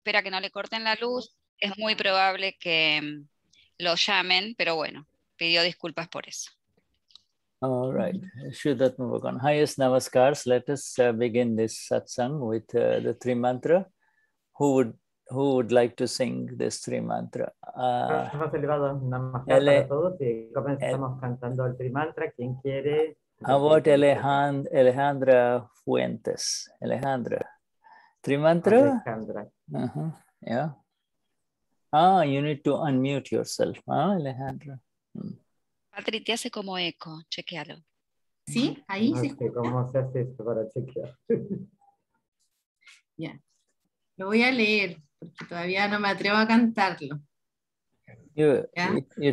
espera que no le corten la luz, es muy probable que lo llamen, pero bueno, pidió disculpas por eso. All right, Shuddhatma Bhagavan. Highest namaskars. Let us begin this satsang with the three mantra. Who would like to sing this three mantra? Hemos elevado namaskar para todos y comenzamos cantando el trimantra. ¿Quién quiere? How about Alejandra Fuentes? Alejandra. Trimantra? Alejandra. Yeah. You need to unmute yourself, Alejandra. Patri, te hace como eco, chequealo. ¿Sí? Ahí No se sé cómo se hace esto para chequear. Ya. Lo voy a leer, porque todavía no me atrevo a cantarlo. You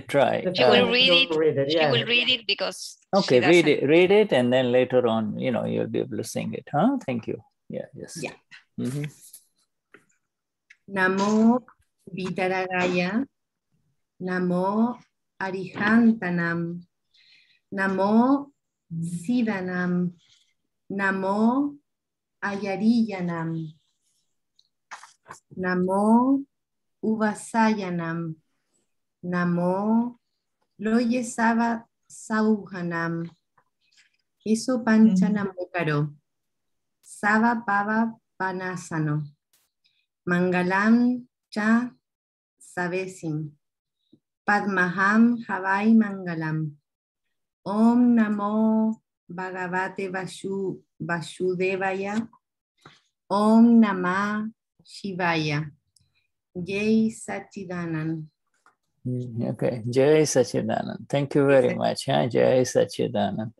try. She will read it because okay, read it, and then later on, you'll be able to sing it. Thank you. Yeah, yes. Yeah. Namo Vitaragaya, Namo Arihantanam, Namo Sidanam, Namo Ayariyanam, Namo Uvasayanam, Namo Loyesava Sauhanam, Eso Pancha Namokaro, Sava Pava Panasano, Mangalam Cha Savesim, Padmaham Havai Mangalam, Om Namo Bhagavate Vasudevaya, Om Namah Shivaya, Jai Sachidanand. Okay, Jai Sachidanand. Thank you very much. Jai Sachidanand.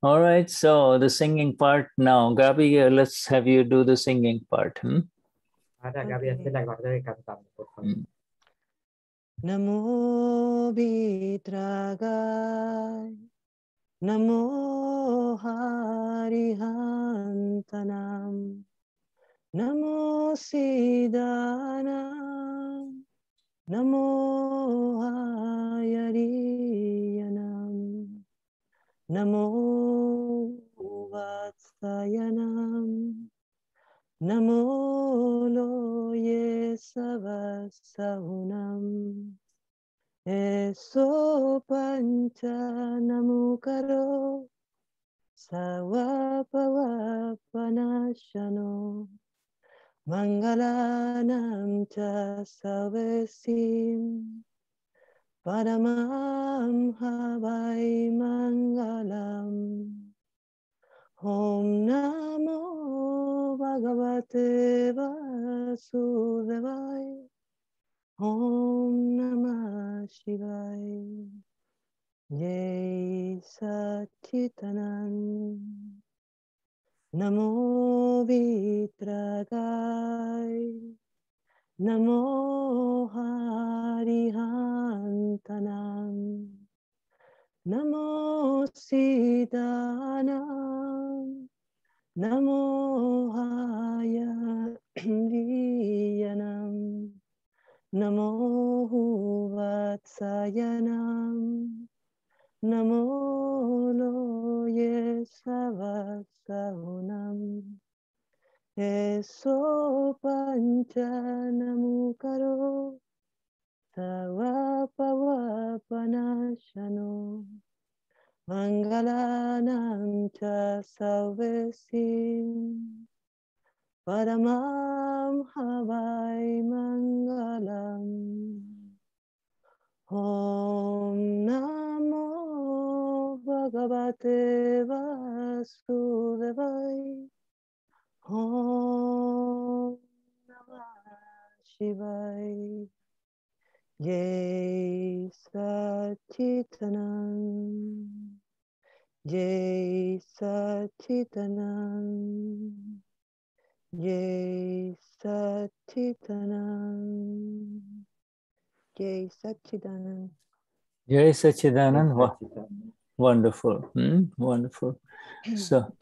All right, so the singing part now. Gabi, let's have you do the singing part. Ahora Gabi hace la parte de cantando, por favor. Namo Vitarag, Namo Harihantanam, Namo Sidanam, Namo Ayariyanam, Namo Vatsayanam, Namo Loye Savasahunam, Eso Pancha Namukaro, Savapavanashano, Mangalanam Cha Savesim, Paramam Havai Mangalam, Om Namo Bhagavate Vasudevaya, Om Namah Shivaya, Jai Sachidanand. Namo Vitarag, Namo Harihantanam, Namo Sidanam, Namo Ayariyanam, Namo Vatsayanam, Namo Loye Savasahunam, Eso Pancha Namukaro, Savapavanashano, Mangalanam Cha Savesim, Paramam Havai Mangalam, Om Namo Bhagavate Vasudevaya, Om Namah Shivaya, Jai Sachidanand, Jai Sachidanand, Jai Sachidanand, Jai Sachidanand. Jai Sachidanand. Wonderful. Wonderful. So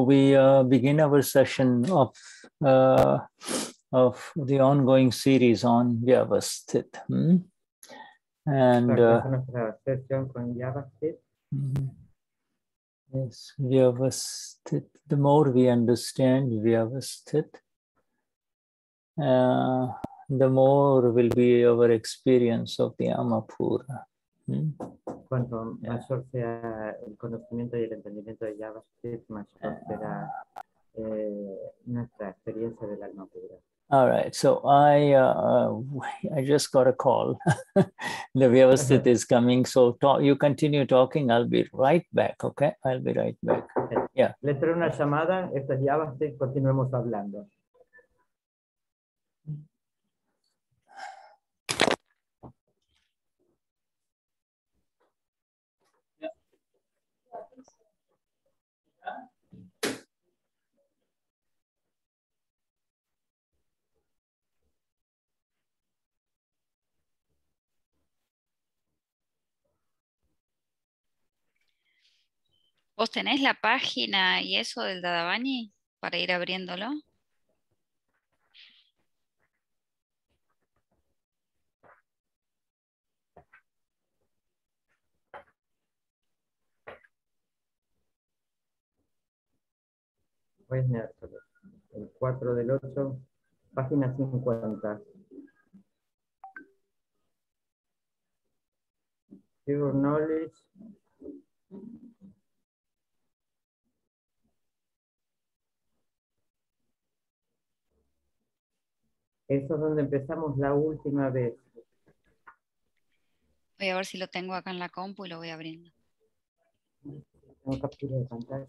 we begin our session of the ongoing series on Vyavasthit. And yes, Vyavasthit. The more we understand Vyavasthit, the more will be our experience of the Amapura. Cuanto mayor sea el conocimiento y el entendimiento de Vyavasthit, mayor será nuestra experiencia del alma pura. All right, so I just got a call. The Vyavasthit is coming, so you continue talking. I'll be right back, okay? I'll be right back. Yeah. Le traigo una llamada, esto es Vyavasthit, continuemos hablando. ¿Vos tenés la página y eso del Dadabani para ir abriéndolo? Hoy es miércoles, el 4 del 8, página 50. Pure knowledge. Eso es donde empezamos la última vez. Voy a ver si lo tengo acá en la compu y lo voy abriendo. Tengo captura de pantalla.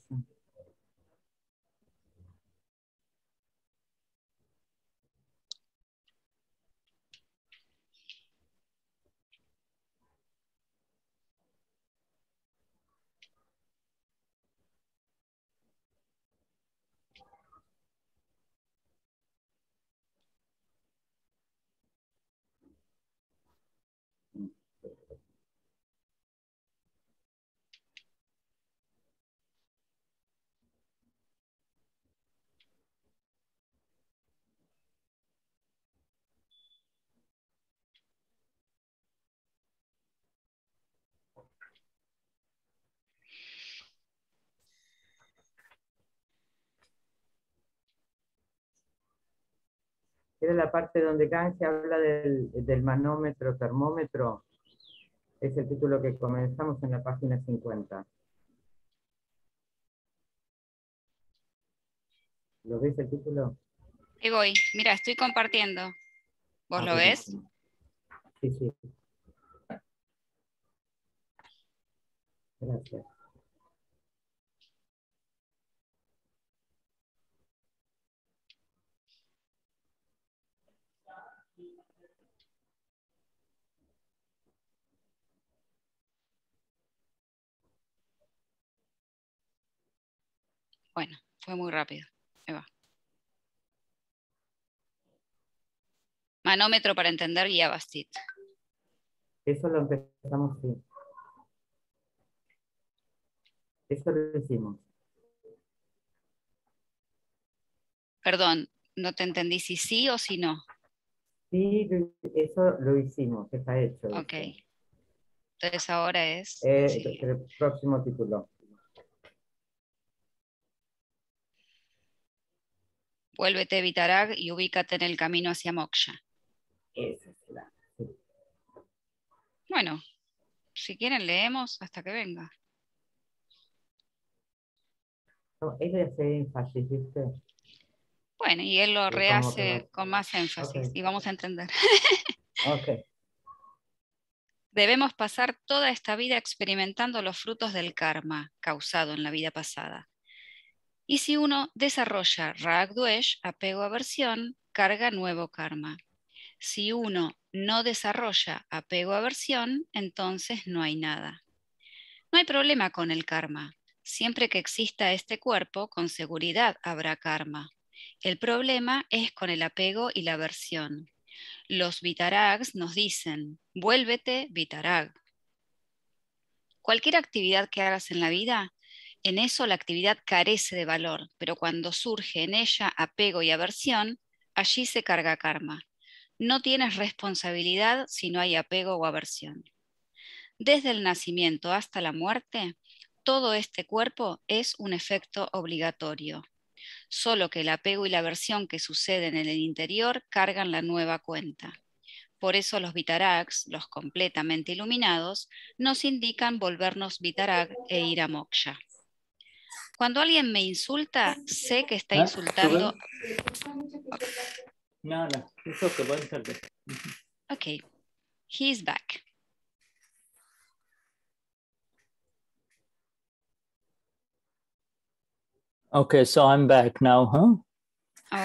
Era la parte donde Gange habla del manómetro, termómetro. Es el título que comenzamos en la página 50. ¿Lo ves el título? Ahí voy. Mira, estoy compartiendo. ¿Vos lo ves? Buenísimo. Sí, sí. Gracias. Bueno, fue muy rápido. Ahí va. Manómetro para entender Vyavasthit. Eso lo empezamos, sí. Eso lo hicimos. Perdón, no te entendí si sí o si no. Sí, eso lo hicimos, está hecho. Ok. Eso. Entonces ahora es... El próximo título. Vuélvete, Vitarag, y ubícate en el camino hacia Moksha. Esa es la. Sí. Bueno, si quieren leemos hasta que venga. No, ella hace énfasis, ¿viste? Bueno, y él lo Sí, rehace con más énfasis Ok. y vamos a entender. Ok. Debemos pasar toda esta vida experimentando los frutos del karma causado en la vida pasada. Y si uno desarrolla raag-dwesh, apego-aversión, carga nuevo karma. Si uno no desarrolla apego-aversión, entonces no hay nada. No hay problema con el karma. Siempre que exista este cuerpo, con seguridad habrá karma. El problema es con el apego y la aversión. Los Vitarags nos dicen, vuélvete Vitarag. Cualquier actividad que hagas en la vida, en eso la actividad carece de valor, pero cuando surge en ella apego y aversión, allí se carga karma. No tienes responsabilidad si no hay apego o aversión. Desde el nacimiento hasta la muerte, todo este cuerpo es un efecto obligatorio. solo que el apego y la aversión que suceden en el interior cargan la nueva cuenta. Por eso los Vitarags, los completamente iluminados, nos indican volvernos Vitarag e ir a Moksha. Cuando alguien me insulta, sé que está insultando... No, it's okay. Okay, he's back. Okay, so I'm back now, huh?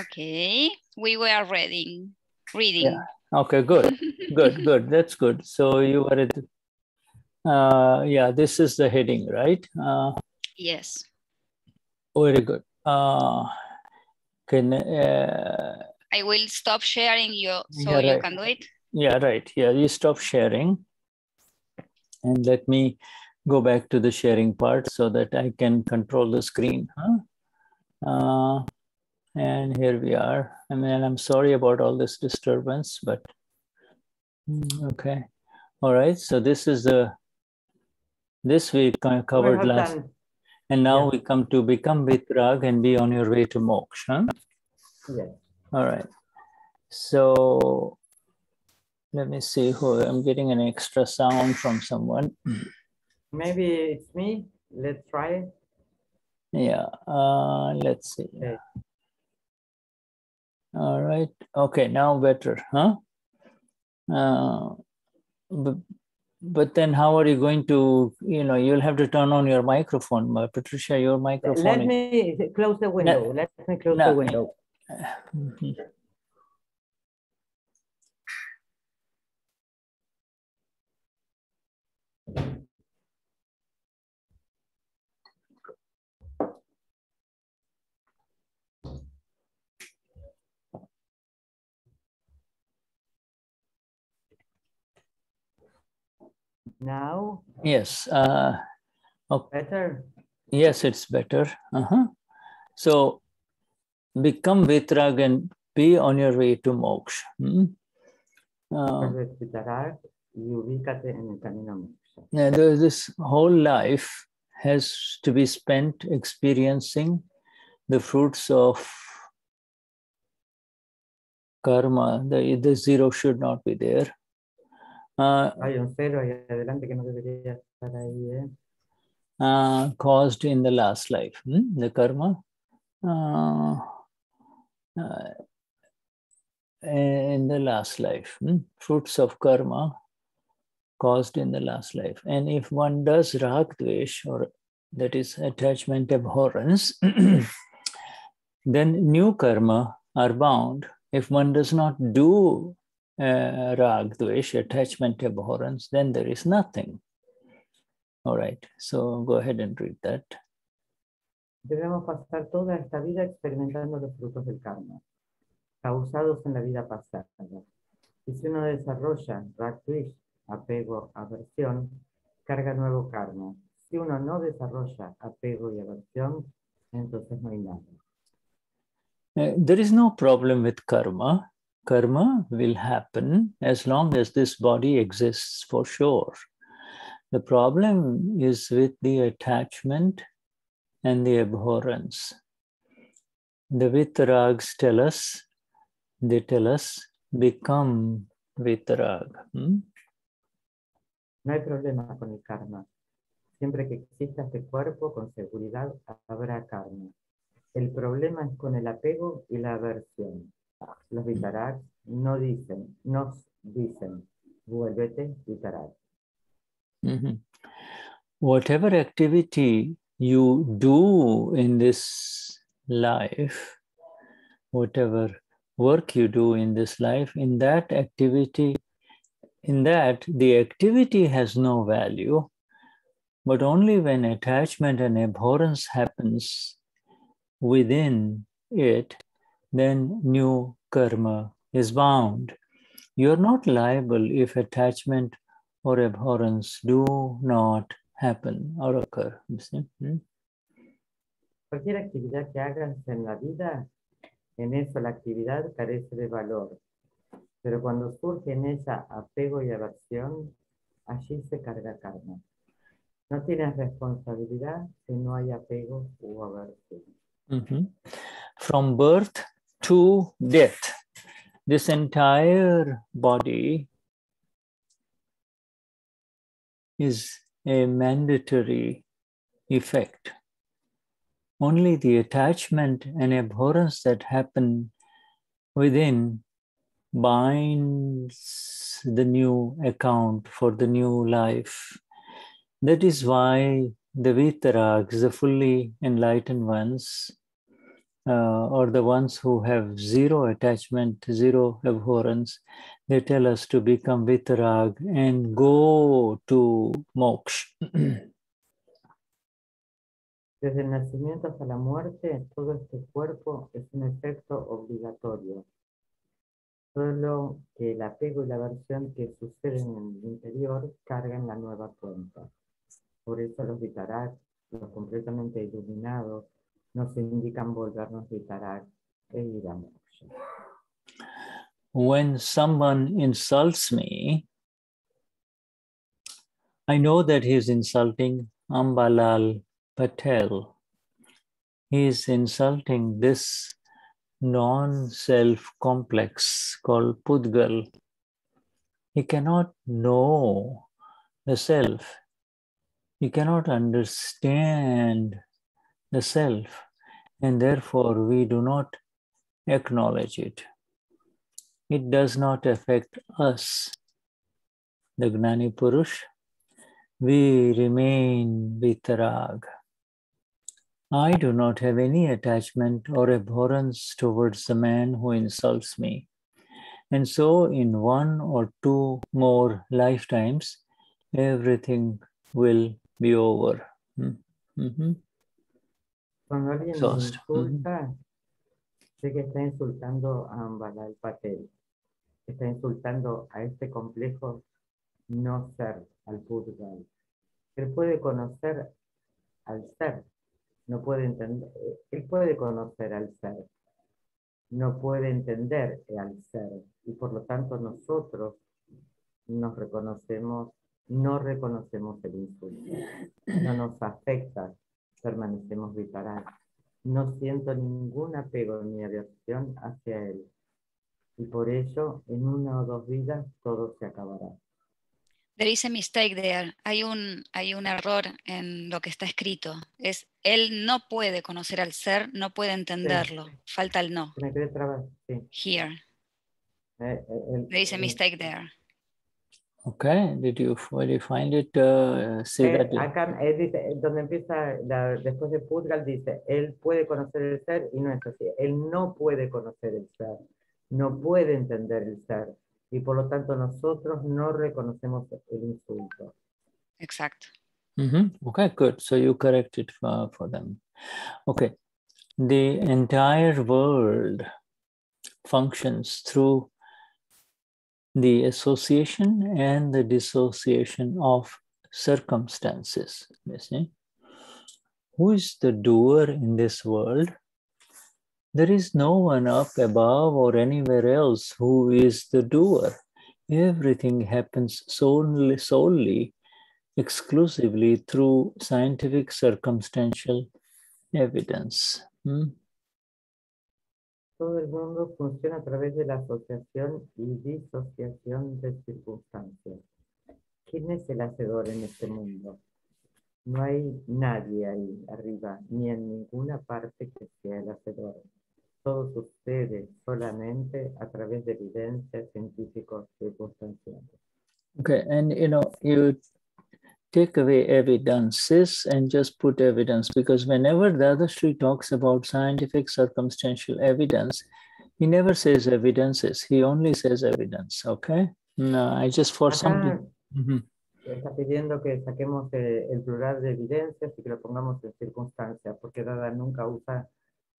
Okay, we were reading. Yeah. Okay, good, good. That's good. So you were at, yeah, this is the heading, right? Yes. Very good. I will stop sharing you so yeah, you right. can do it. Yeah, right. Yeah, you stop sharing. And let me go back to the sharing part so that I can control the screen. Huh? And here we are. I mean, I'm sorry about all this disturbance, but okay. All right. So this is this we covered last. Done. And now we come to become Vitarag and be on your way to Moksha. Yes. All right. So let me see who I'm getting an extra sound from someone. Maybe it's me. Let's try it. Yeah. Let's see. Okay. All right. Okay. Now better, huh? But then how are you going to, you'll have to turn on your microphone. Patricia, your microphone. Let me close the window. Let me close the window. Now? Yes. Okay. Better? Yes, it's better. So become Vitarag and be on your way to Moksha. Vitarag y ubícate en el camino. This whole life has to be spent experiencing the fruits of karma. The zero should not be there. Hay un cero ahí adelante que no debería estar ahí, caused in the last life, the karma. In the last life, fruits of karma caused in the last life. And if one does raag-dwesh, or that is attachment-abhorrence, then new karma are bound. If one does not do raag-dwesh, attachment-abhorrence, then there is nothing. All right, so go ahead and read that. Debemos pasar toda esta vida experimentando los frutos del karma, causados en la vida pasada. Y si uno desarrolla raag-dwesh, apego-aversión, carga nuevo karma. Si uno no desarrolla apego y aversión, entonces no hay nada. There is no problem with karma. Karma will happen as long as this body exists, for sure. The problem is with the attachment and the abhorrence. The Vitarags tell us, become Vitarag. No hay problema con el karma. Siempre que exista este cuerpo, con seguridad habrá karma. El problema es con el apego y la aversión. Los Vitarags nos dicen, vuélvete, Vitarag. Whatever activity you do in this life, whatever work you do in this life, in that the activity has no value, but only when attachment and abhorrence happens within it, then new karma is bound. You're not liable if attachment or abhorrence do not happen or occur. Cualquier actividad que hagas en la vida, en eso la actividad carece de valor. Pero cuando surge en ella apego y aversión, allí se carga karma. No tienes responsabilidad si no hay apego u aversión. from birth to death. This entire body is a mandatory effect. Only the attachment and abhorrence that happen within binds the new account for the new life. That is why the Vitarags, the fully enlightened ones, or the ones who have zero attachment, zero abhorrence, they tell us to become Vitarag and go to Moksha. Desde el nacimiento hasta la muerte, todo este cuerpo es un efecto obligatorio. Solo que el apego y la aversión que suceden en el interior cargan la nueva cuenta. Por eso los Vitarag, los completamente iluminados, nos indican volvernos Vitarag e ir a Moksha. When someone insults me, I know that he is insulting Ambalal Patel. He is insulting this non-self complex called Pudgal. He cannot know the self. He cannot understand the self, and therefore we do not acknowledge it. It does not affect us, the Gnani Purush. We remain Vitarag. I do not have any attachment or abhorrence towards the man who insults me. And so in one or two more lifetimes, everything will be over. Mm-hmm. Cuando alguien me insulta, sé que está insultando a Ambalal Patel. Está insultando a este complejo no ser, al Pudgal. Él puede conocer al ser, no puede entender, él puede conocer al ser, no puede entender al ser, y por lo tanto nosotros no reconocemos el insulto, no nos afecta, permanecemos Vitarag. No siento ningún apego ni aversión hacia él, y por ello en una o dos vidas todo se acabará. There is a mistake there. Hay un error en lo que está escrito. Es él no puede conocer al ser, no puede entenderlo. Sí. Falta el no. Me quedé trabado, sí. Here. There is a mistake there. Okay, where you find it? See that acá dice, donde empieza, después de Pudgal dice, él puede conocer el ser y no es así. Él no puede conocer el ser, no puede entender el ser. Y por lo tanto nosotros no reconocemos el insulto. Exacto. Okay, good. So you correct it for them. Okay. The entire world functions through the association and the dissociation of circumstances. You see? Who is the doer in this world? There is no one up above or anywhere else who is the doer. Everything happens solely, exclusively through scientific circumstantial evidence. Todo el mundo funciona a través de la asociación y disociación de circunstancias. ¿Quién es el hacedor en este mundo? No hay nadie ahí arriba, ni en ninguna parte que sea el hacedor. Todo sucede solamente a través de evidencias científicas circunstanciales. Okay, and you take away evidences and just put evidence, because whenever Dadashri talks about scientific circumstantial evidence, he never says evidences, he only says evidence, okay? No, I just for something. Está pidiendo que saquemos el plural de evidencias y que lo pongamos en circunstancias, porque Dada nunca usa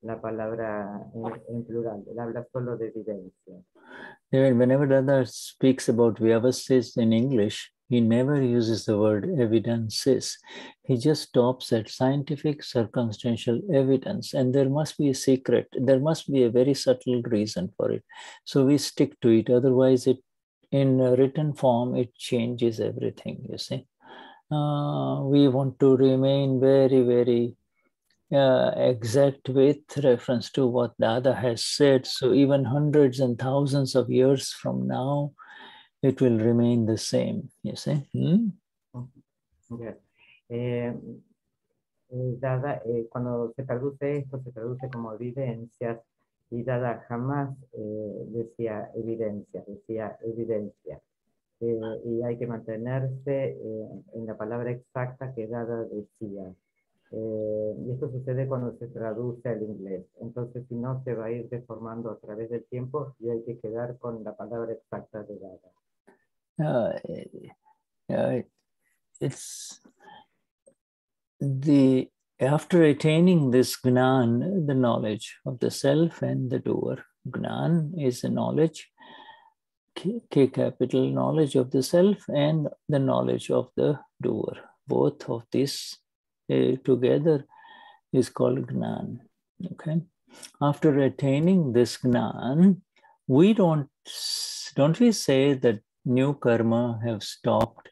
la palabra en plural, él habla solo de evidencia. Whenever Dada speaks about Vyavasthit in English, he never uses the word evidences. He just stops at scientific circumstantial evidence, and there must be a secret. There must be a very subtle reason for it. So we stick to it. Otherwise, in a written form, it changes everything, you see. We want to remain very, very exact with reference to what Dada has said. So even hundreds and thousands of years from now, it will remain the same, you see. Yes. Dada, cuando se traduce esto, se traduce como evidencias, y Dada jamás decía evidencia, decía evidencia. Y hay que mantenerse en la palabra exacta que Dada decía. Y esto sucede cuando se traduce al inglés. Entonces, si no, se va a ir deformando a través del tiempo y hay que quedar con la palabra exacta de Dada. It's after attaining this Gnan, the knowledge of the self and the doer. Gnan is the knowledge, K capital, knowledge of the self and the knowledge of the doer. Both of these together is called Gnan. Okay. After attaining this Gnan, we don't we say that new karma have stopped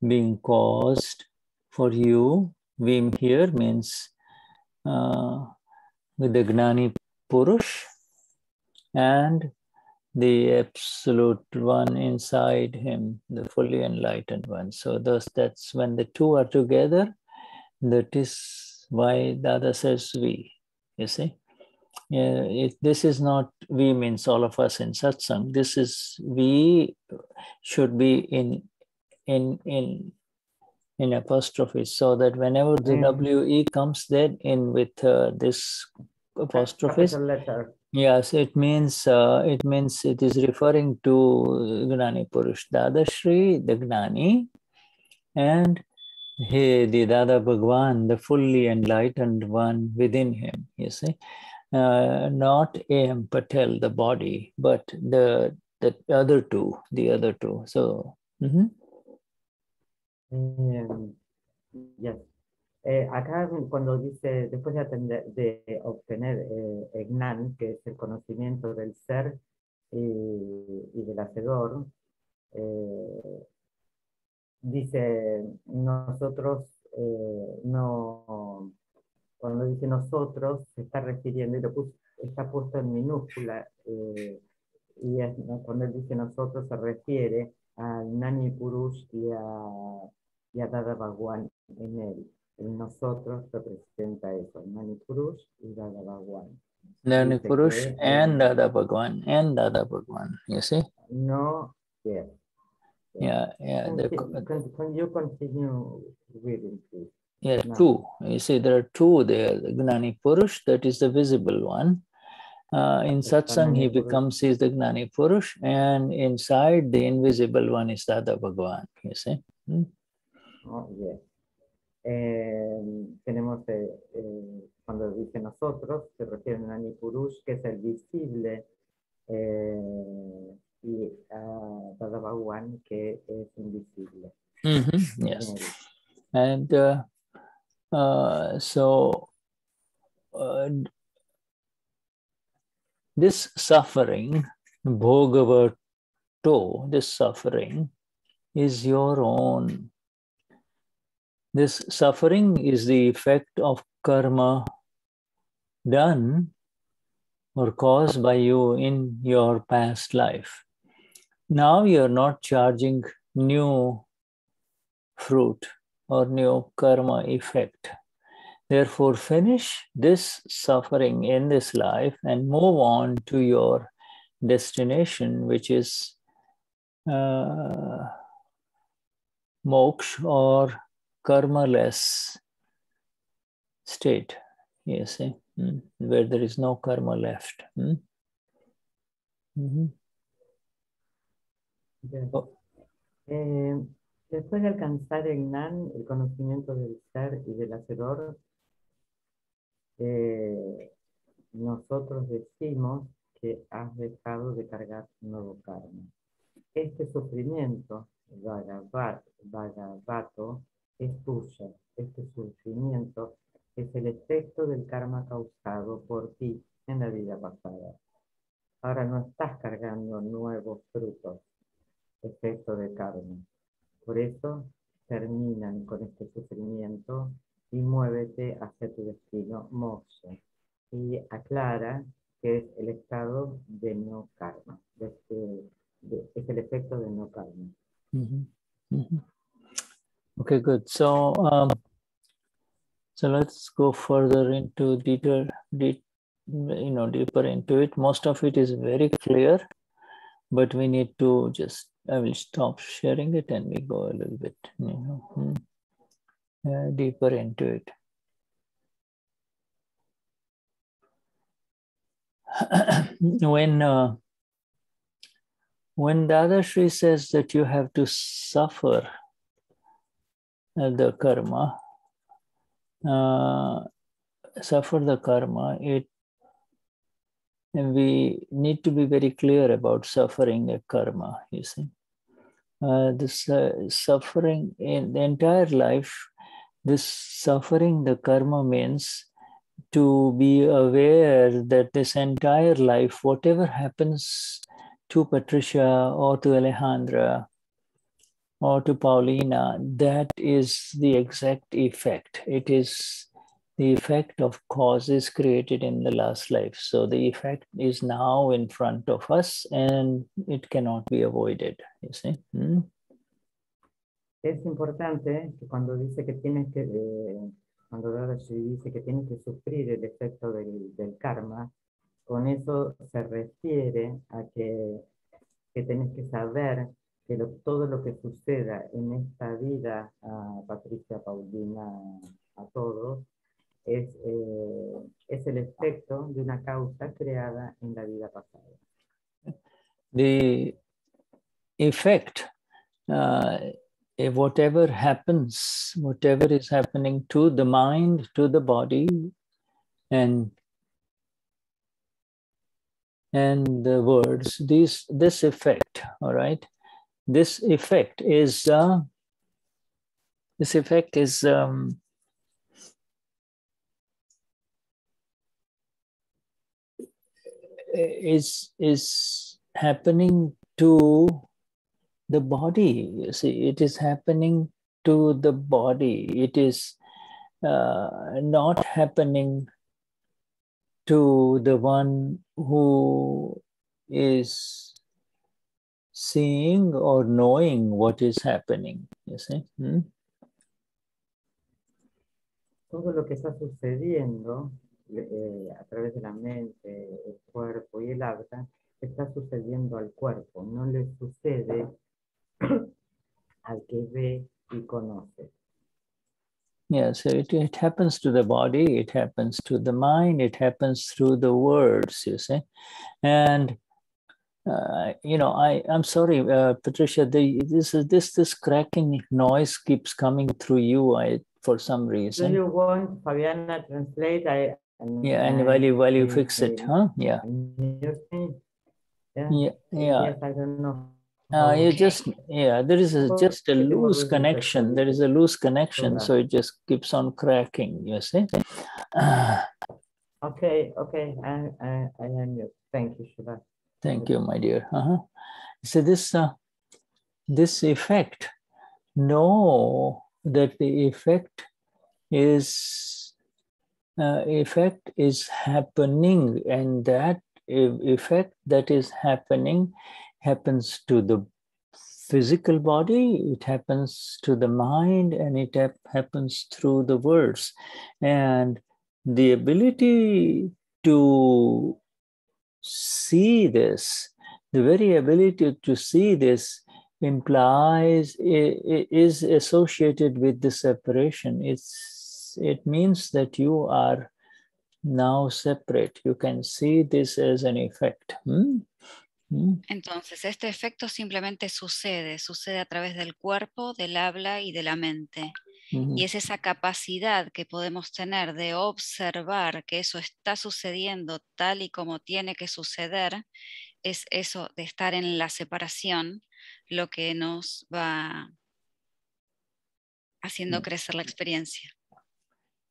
being caused for you? Vim here means with the Gnani Purush and the absolute one inside him, the fully enlightened one. So that's when the two are together, that is why Dada says we, you see. This is not we means all of us in satsang. This is we should be in apostrophe, so that whenever the WE comes there in with this apostrophe, yes, it means it is referring to Gnani Purush Dadashri, the Gnani, and the Dada Bhagwan, the fully enlightened one within him, you see. Not A.M. Patel, the body, but the other two, So, Yes. Acá cuando dice, después de obtener Gnan, que es el conocimiento del ser y del hacedor, dice nosotros, no, cuando dice nosotros, se está refiriendo, y está puesto en minúscula, y cuando él dice nosotros se refiere a Gnani Purush y a Dada Bhagwan en él. El nosotros representa eso, Gnani Purush y Dada Bhagwan. Gnani Purush and Dada Bhagwan, you see? No, yes. Yeah. Can you continue reading, please? Yeah, two. You see, there are two there. The Gnani Purush, that is the visible one. In satsang, he becomes the Gnani Purush, and inside the invisible one is Dada Bhagwan, you see. Oh, yes. Tenemos, cuando dice nosotros, se refiere a Gnani Purush, que es el visible, y a Dada Bhagwan, que es invisible. Yes. And so this suffering, bhogavato, this suffering is your own. This suffering is the effect of karma done or caused by you in your past life. Now you're not charging new fruit or new karma effect. Therefore, finish this suffering in this life and move on to your destination, which is moksha or karma-less state, you see, where there is no karma left. Yes. Después de alcanzar el Gnan, el conocimiento del ser y del hacedor, nosotros decimos que has dejado de cargar nuevo karma. Este sufrimiento, Bhagavato, es tuyo. Este sufrimiento es el efecto del karma causado por ti en la vida pasada. Ahora no estás cargando nuevos frutos, efecto de karma. Por eso terminan con este sufrimiento y muévete hacia tu destino, moksha. Y aclara que es el estado de no karma, es el efecto de no karma. Okay, good. So, so let's go further into deeper into it. Most of it is very clear, but we need to just, I will stop sharing it and we go a little bit, deeper into it. When Dadashri says that you have to suffer the karma, and we need to be very clear about suffering a karma, you see. This suffering in the entire life, this suffering the karma means to be aware that this entire life, whatever happens to Patricia or to Alejandra or to Paulina, that is the exact effect. It is the effect of causes created in the last life. So the effect is now in front of us and it cannot be avoided, you see. Es importante que cuando dice que tienes que, cuando Dadashri dice que tienes que sufrir el efecto del karma, con eso se refiere a que tenés que saber que todo lo que suceda en esta vida, a Patricia, Paulina, a todos, es el efecto de una causa creada en la vida pasada. The effect, whatever happens, whatever is happening to the mind, to the body, and the words, this effect, all right? This effect is happening to the body. You see, it is happening to the body. It is not happening to the one who is seeing or knowing what is happening, you see. Todo lo que está sucediendo a través de la mente, el cuerpo y el habla, está sucediendo al cuerpo, no le sucede al que ve y conoce. Yeah, so it happens to the body, it happens to the mind, it happens through the words, you see. And I'm sorry, Patricia, this cracking noise keeps coming through you for some reason. Do you want Fabiana translate? And while you fix it, huh? Yeah. Yeah. Yes, I don't know. There is just a loose connection. There is a loose connection, so it just keeps on cracking, you see. Okay, I am you. Thank you, Shuddha. Thank you, my dear. So this effect, know that the effect is happening, and that effect that is happening happens to the physical body, it happens to the mind, and it happens through the words. And the ability to see this, the very ability to see this implies, is associated with the separation. It means that you are now separate. You can see this as an effect. Entonces, este efecto simplemente sucede a través del cuerpo, del habla y de la mente. Y es esa capacidad que podemos tener de observar que eso está sucediendo tal y como tiene que suceder, es eso de estar en la separación, lo que nos va haciendo crecer la experiencia.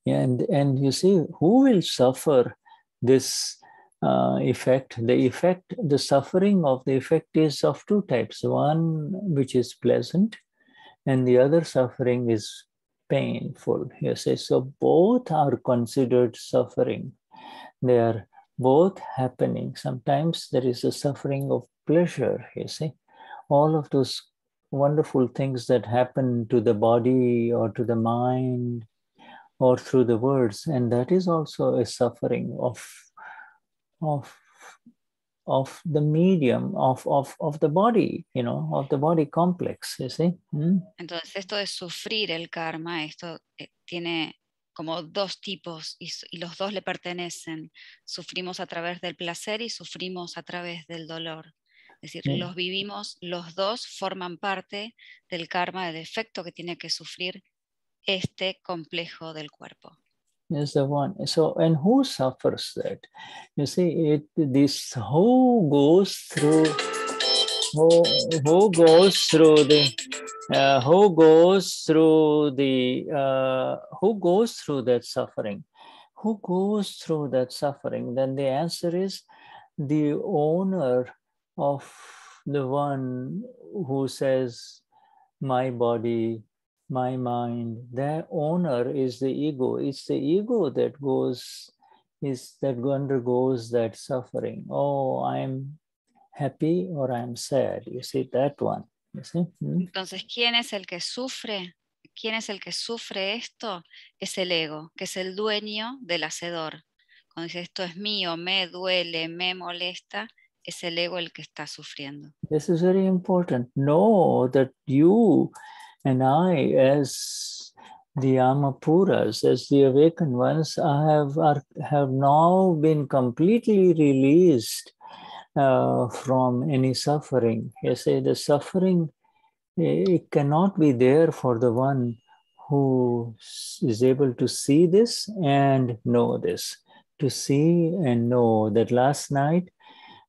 And you see, who will suffer this effect? The suffering of the effect is of two types. One which is pleasant, and the other suffering is painful. You see, so both are considered suffering. They are both happening. Sometimes there is a suffering of pleasure, you see. All of those wonderful things that happen to the body or to the mind or through the words, and that is also a suffering of the medium, of the body, you know, of the body complex, you see. Entonces esto de sufrir el karma, esto tiene como dos tipos y los dos le pertenecen. Sufrimos a través del placer y sufrimos a través del dolor. Es decir, los vivimos, los dos forman parte del karma, del efecto que tiene que sufrir este complejo del cuerpo. Is the one. So, and who suffers that? You see, this who goes through that suffering? Who goes through that suffering? Then the answer is the owner of the one who says, my body, my mind. Their owner is the ego. It's the ego that undergoes that suffering. Oh, I'm happy or I'm sad. You see that one. You see? Entonces, ¿quién es el que sufre? ¿Quién es el que sufre esto? Es el ego, que es el dueño del hacedor. Cuando dice esto es mío, me duele, me molesta, es el ego el que está sufriendo. This is very important. Know that you and I, as the Amapuras, as the awakened ones, have now been completely released from any suffering. You say the suffering, it cannot be there for the one who is able to see this and know this. To see and know that last night,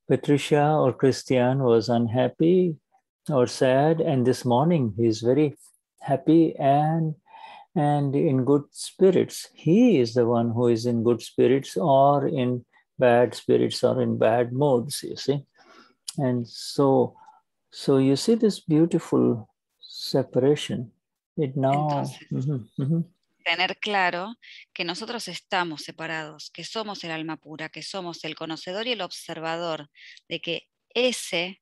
Patricia or Cristian was unhappy or sad, and this morning he's very happy and in good spirits. He is the one who is in good spirits or in bad spirits or in bad moods, you see. And so you see this beautiful separation. It now... Entonces, tener claro que nosotros estamos separados, que somos el alma pura, que somos el conocedor y el observador, de que ese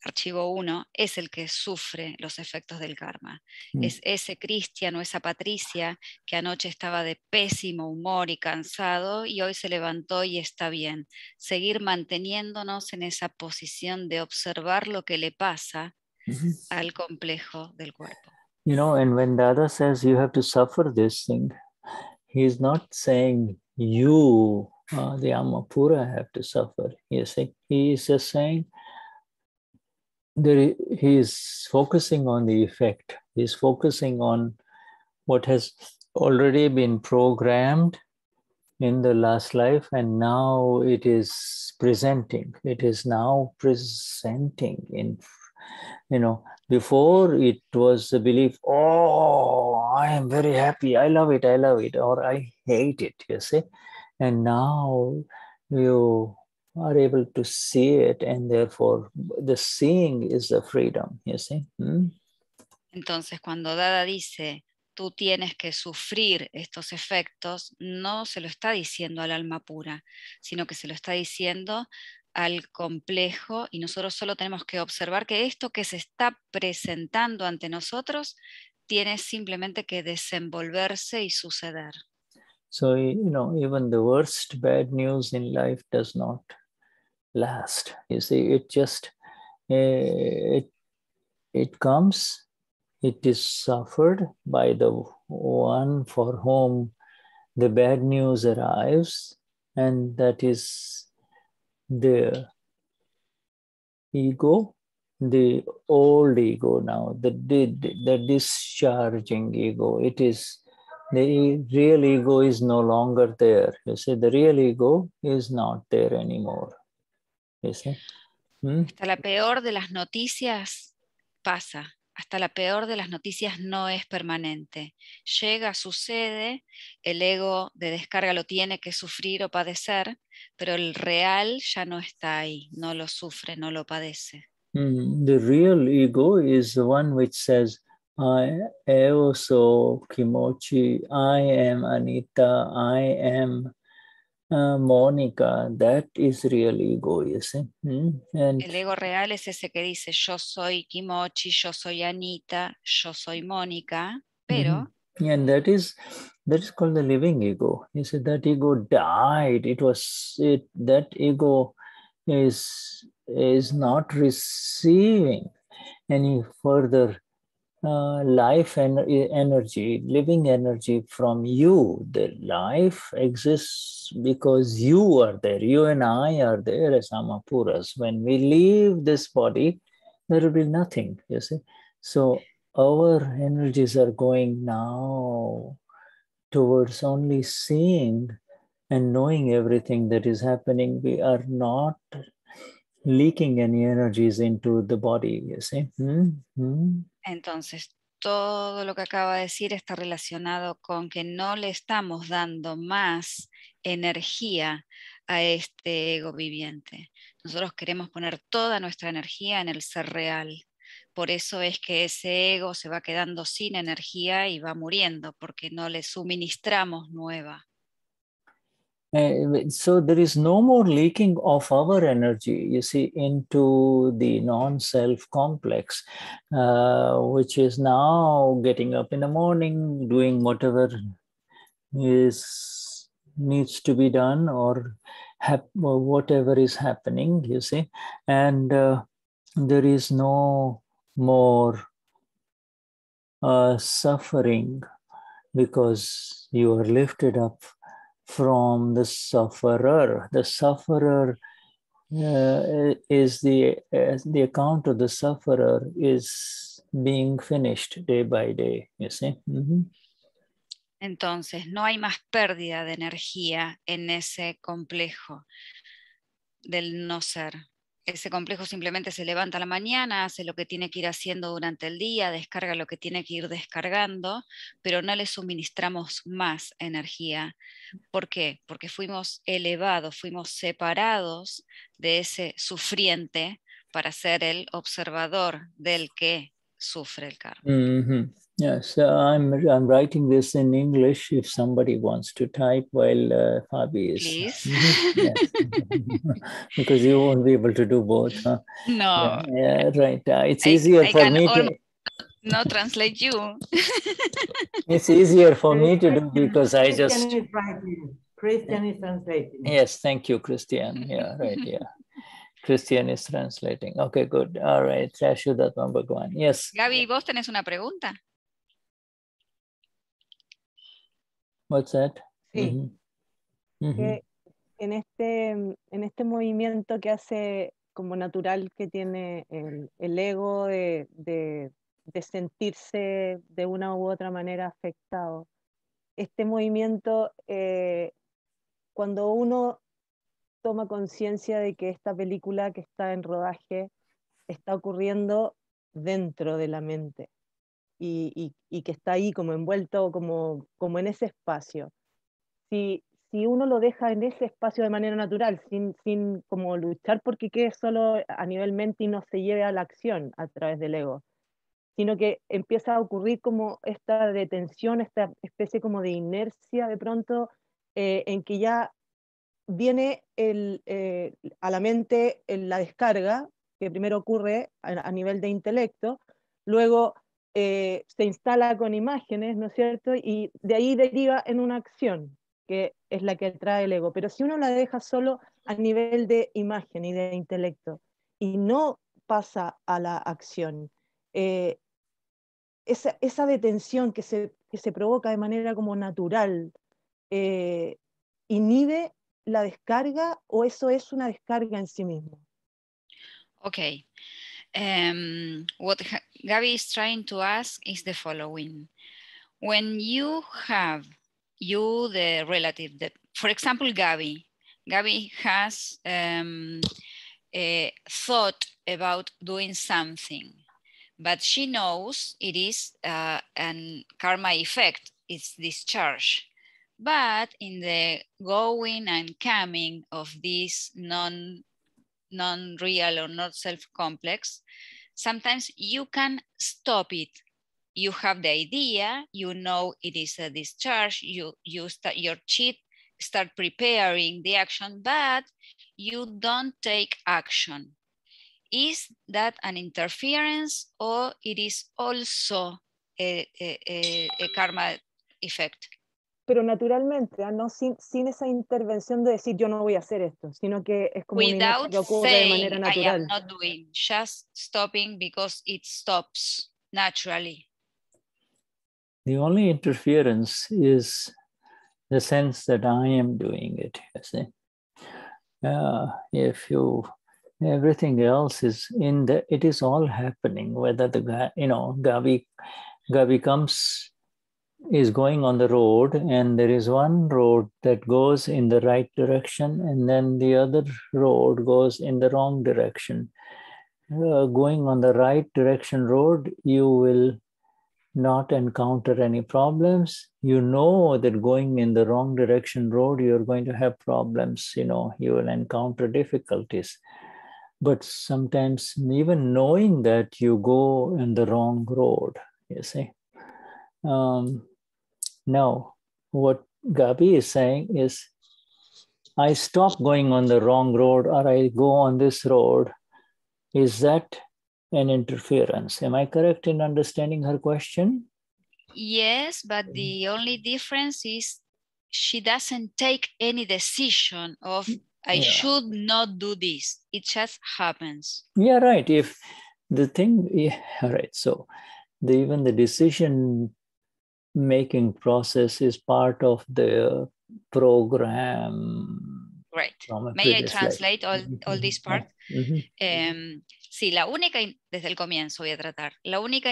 archivo 1 es el que sufre los efectos del karma. Es ese Cristian o esa Patricia que anoche estaba de pésimo humor y cansado y hoy se levantó y está bien. Seguir manteniéndonos en esa posición de observar lo que le pasa al complejo del cuerpo. You know, and when Dada says you have to suffer this thing, he's not saying you, the Amapura, have to suffer. He is just saying that he is focusing on the effect. He's focusing on what has already been programmed in the last life, and now it is presenting. It is now presenting in, you know, before it was the belief, oh, I am very happy, I love it, or I hate it, you see. And now you are able to see it, and therefore the seeing is the freedom, you see. Entonces, cuando Dada dice, tú tienes que sufrir estos efectos, no se lo está diciendo al alma pura, sino que se lo está diciendo al complejo, y nosotros solo tenemos que observar que esto que se está presentando ante nosotros tiene simplemente que desenvolverse y suceder. So, you know, even the worst bad news in life does not last. You see, it just, it comes, it is suffered by the one for whom the bad news arrives, and that is the ego, the old ego now, the discharging ego. It is, the real ego is no longer there. You see, the real ego is not there anymore. You see? Hasta la peor de las noticias pasa. Hasta la peor de las noticias no es permanente. Llega, sucede, el ego de descarga lo tiene que sufrir o padecer, pero el real ya no está ahí, no lo sufre, no lo padece. The real ego is the one which says, I also Kimochi, I am Anita, I am Monica. That is real ego, you see. And El ego real es ese que dice yo soy Kimochi, yo soy Anita, yo soy Mónica, pero and that is called the living ego. You see, that ego died. That ego is not receiving any further life and energy, living energy from you. The life exists because you are there. You and I are there as Amapuras. When we leave this body, there will be nothing, you see. So our energies are going now towards only seeing and knowing everything that is happening. We are not leaking any energies into the body, you see. Entonces, todo lo que acaba de decir está relacionado con que no le estamos dando más energía a este ego viviente. Nosotros queremos poner toda nuestra energía en el ser real. Por eso es que ese ego se va quedando sin energía y va muriendo, porque no le suministramos nueva. So there is no more leaking of our energy, you see, into the non-self complex, which is now getting up in the morning, doing whatever needs to be done, or whatever is happening, you see, and there is no more suffering because you are lifted up from the sufferer. The sufferer is the account of the sufferer is being finished day by day, you see. Entonces, no hay más pérdida de energía en ese complejo del no ser. Ese complejo simplemente se levanta a la mañana, hace lo que tiene que ir haciendo durante el día, descarga lo que tiene que ir descargando, pero no le suministramos más energía. ¿Por qué? Porque fuimos elevados, fuimos separados de ese sufriente para ser el observador del que sufre el karma. Yes, I'm writing this in English if somebody wants to type while Fabi is. Please. Yes. Because you won't be able to do both, huh? No. Yeah, right. It's easier for me to... No translate you. It's easier for me to do because I just... Cristian is translating. Yes, thank you, Cristian. Yeah, right, yeah. Cristian is translating. Okay, good. All right. Shuddhatma Bhagavan. Yes. Gaby, ¿vos tenés una pregunta? What's that? Sí. Que en este movimiento que hace como natural que tiene el ego de sentirse de una u otra manera afectado, este movimiento, cuando uno toma conciencia de que esta película que está en rodaje está ocurriendo dentro de la mente y que está ahí como envuelto como en ese espacio. Si uno lo deja en ese espacio de manera natural, sin como luchar porque quede solo a nivel mente y no se lleve a la acción a través del ego, sino que empieza a ocurrir como esta detención, esta especie como de inercia de pronto, en que ya viene a la mente la descarga, que primero ocurre a nivel de intelecto, luego se instala con imágenes, ¿no es cierto? Y de ahí deriva en una acción, que es la que trae el ego. Pero si uno la deja solo a nivel de imagen y de intelecto, y no pasa a la acción, esa detención que se provoca de manera como natural, inhibe la descarga, o eso es una descarga en sí mismo? Okay. What Gaby is trying to ask is the following. When you have, the relative, for example, Gaby has thought about doing something, but she knows it is an karma effect, it's discharge. But in the going and coming of this non-real or not self-complex, sometimes you can stop it You have the idea, you know it is a discharge, you start your start preparing the action, but you don't take action. Is that an interference or it is also a karma effect? Pero naturalmente, no sin esa intervención de decir yo no voy a hacer esto, sino que es como una inercia que ocurre de manera natural. I am not doing, just stopping because it stops naturally. The only interference is the sense that I am doing it, you see. If you, everything else is in the, it is all happening, whether the guy, Gavi comes, is going on the road, and there is one road that goes in the right direction, and then the other road goes in the wrong direction. Going on the right direction road, you will not encounter any problems. You know that going in the wrong direction road, you're going to have problems, you will encounter difficulties. But sometimes even knowing that you go in the wrong road, you see. Now, what Gabi is saying is, I stop going on the wrong road or I go on this road. Is that an interference? Am I correct in understanding her question? Yes, but the only difference is she doesn't take any decision of I should not do this. It just happens. Yeah, right. If the thing, right. So even the decision making process is part of the program. Right. May I translate all this part? Sí, la única, desde el comienzo voy a tratar, la única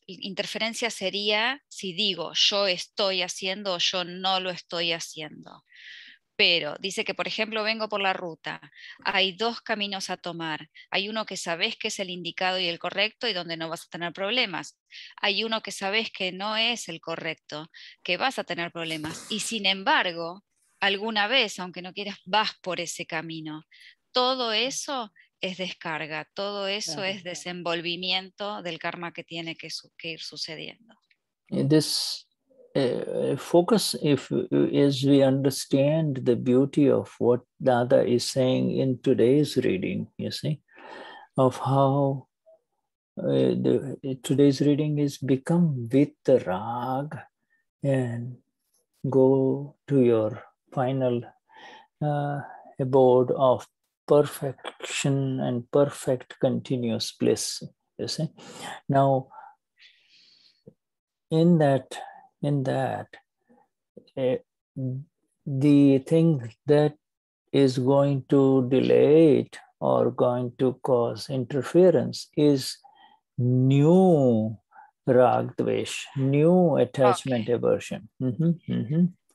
interferencia sería si digo yo estoy haciendo o yo no lo estoy haciendo. Pero dice que, por ejemplo, vengo por la ruta, hay dos caminos a tomar. Hay uno que sabes que es el indicado y el correcto y donde no vas a tener problemas. Hay uno que sabes que no es el correcto, que vas a tener problemas. Y sin embargo, alguna vez, aunque no quieras, vas por ese camino. Todo eso es descarga, todo eso es desenvolvimiento del karma que tiene que ir sucediendo. This focus, as we understand the beauty of what Dada is saying in today's reading, you see, of how today's reading is become Vitarag and go to your final abode of perfection and perfect continuous bliss, you see. Now, in that, the thing that is going to delay it or going to cause interference is new raag-dwesh, new attachment-abhorrence.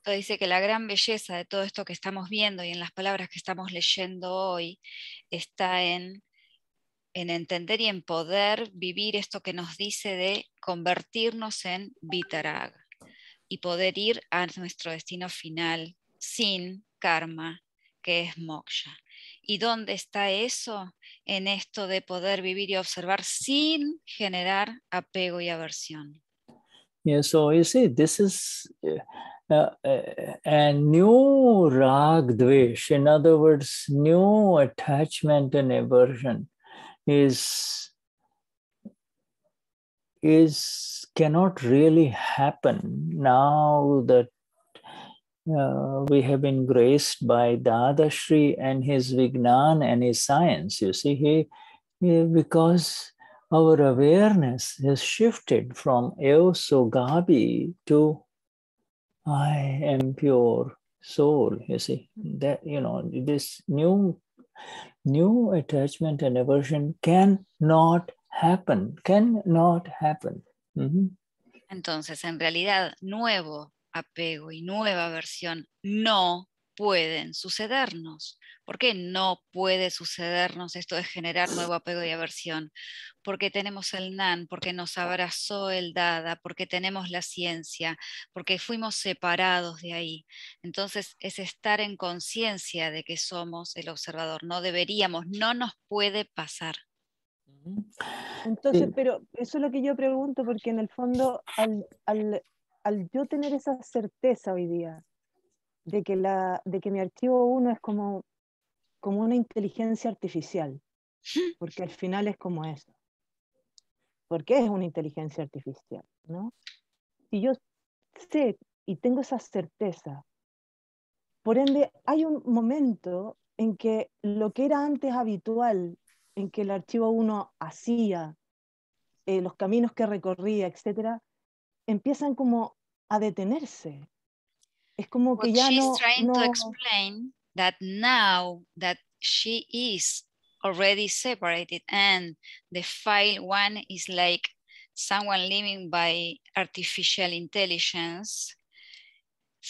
Dice que la gran belleza de todo esto que estamos viendo y en las palabras que estamos leyendo hoy está en entender y en poder vivir esto que nos dice de convertirnos en Vitarag y poder ir a nuestro destino final sin karma, que es Moksha. ¿Y dónde está eso? En esto de poder vivir y observar sin generar apego y aversión. Yeah, so you see, this is a new raag-dwesh, in other words, new attachment and aversion cannot really happen now that we have been graced by Dadashri and his Vignan and his science. You see, because our awareness has shifted from Eoso Gabi to I am pure soul. You see that this new attachment and aversion cannot happen. Entonces, en realidad, nuevo apego y nueva aversión no pueden sucedernos. ¿Por qué no puede sucedernos esto de generar nuevo apego y aversión? Porque tenemos el Nan, porque nos abrazó el Dada, porque tenemos la ciencia, porque fuimos separados de ahí. Entonces es estar en conciencia de que somos el observador. No deberíamos, no nos puede pasar. Entonces, Sí. pero eso es lo que yo pregunto, porque en el fondo, al yo tener esa certeza hoy día de que mi archivo 1 es como una inteligencia artificial, porque al final es como eso. Porque es una inteligencia artificial, ¿no? Si yo sé y tengo esa certeza, por ende, hay un momento en que lo que era antes habitual, en que el archivo 1 hacía, los caminos que recorría, etcétera, empiezan como a detenerse. Es como que What ya she's no, trying to explain that now that she is already separated and the file 1 is like someone living by artificial intelligence,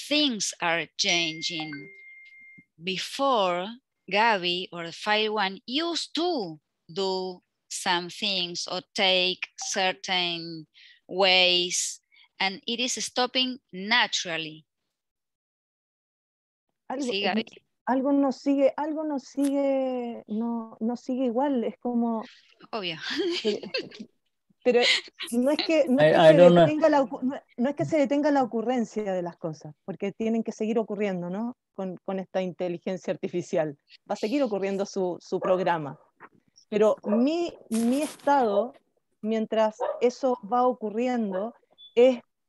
things are changing. Before, Gaby or file 1 used to do some things or take certain ways, and it is stopping naturally. ¿Sí, Gaby? algo no sigue, no sigue igual, es como... Obvio. Pero no es que, no es que se detenga la ocurrencia de las cosas, porque tienen que seguir ocurriendo, ¿no? Con esta inteligencia artificial. Va a seguir ocurriendo su programa. Pero mi estado, mientras eso va ocurriendo,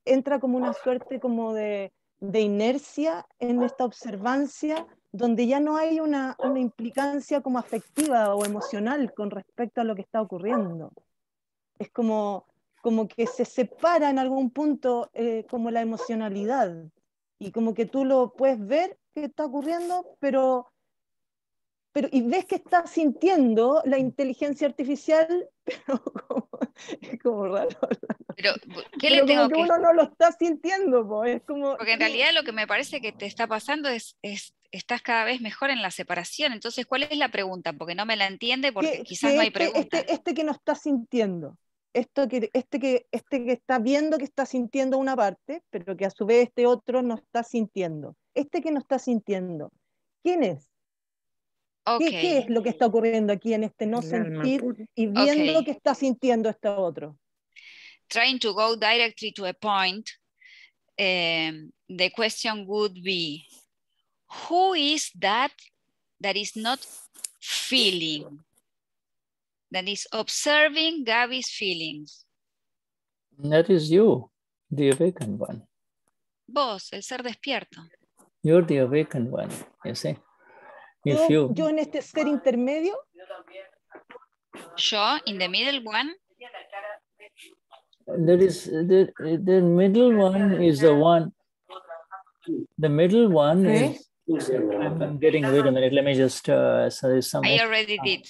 entra como una suerte como de inercia en esta observancia, donde ya no hay una implicancia como afectiva o emocional con respecto a lo que está ocurriendo. Es como que se separa en algún punto como la emocionalidad, y como que tú lo puedes ver que está ocurriendo, pero y ves que está sintiendo la inteligencia artificial, pero es como raro. Pero, ¿qué pero le tengo como que uno no lo está sintiendo, po. Es como... Porque en realidad lo que me parece que te está pasando es estás cada vez mejor en la separación. Entonces, ¿cuál es la pregunta? Porque no me la entiende, porque quizás no hay pregunta. Este que no está sintiendo, este que está viendo que está sintiendo una parte, pero que a su vez este otro no está sintiendo. Este que no está sintiendo, ¿quién es? Okay. ¿Qué es lo que está ocurriendo aquí en este no sentir y viendo que está sintiendo este otro? Trying to go directly to a point, the question would be, who is that is not feeling, that is observing Gaby's feelings? That is you, the awakened one. Vos, el ser despierto. You're the awakened one, you see. Yo en este ser intermedio. Yo, in the middle one. That is the middle one is the one. The middle one is. I'm getting. Wait a minute. Let me just. I already did.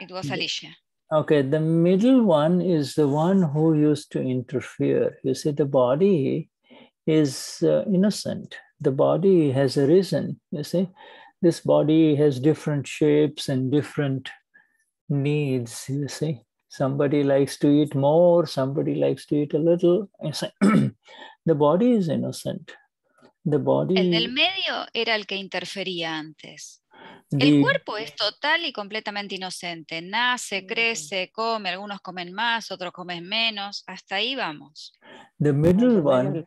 It was Alicia. Okay, the middle one is the one who used to interfere. You see, the body is innocent. The body has arisen. You see, this body has different shapes and different needs. You see, somebody likes to eat more, somebody likes to eat a little. The body is innocent. The body... El del medio era el que interfería antes. El cuerpo es total y completamente inocente. Nace, crece, come, algunos comen más, otros comen menos. Hasta ahí vamos. The middle one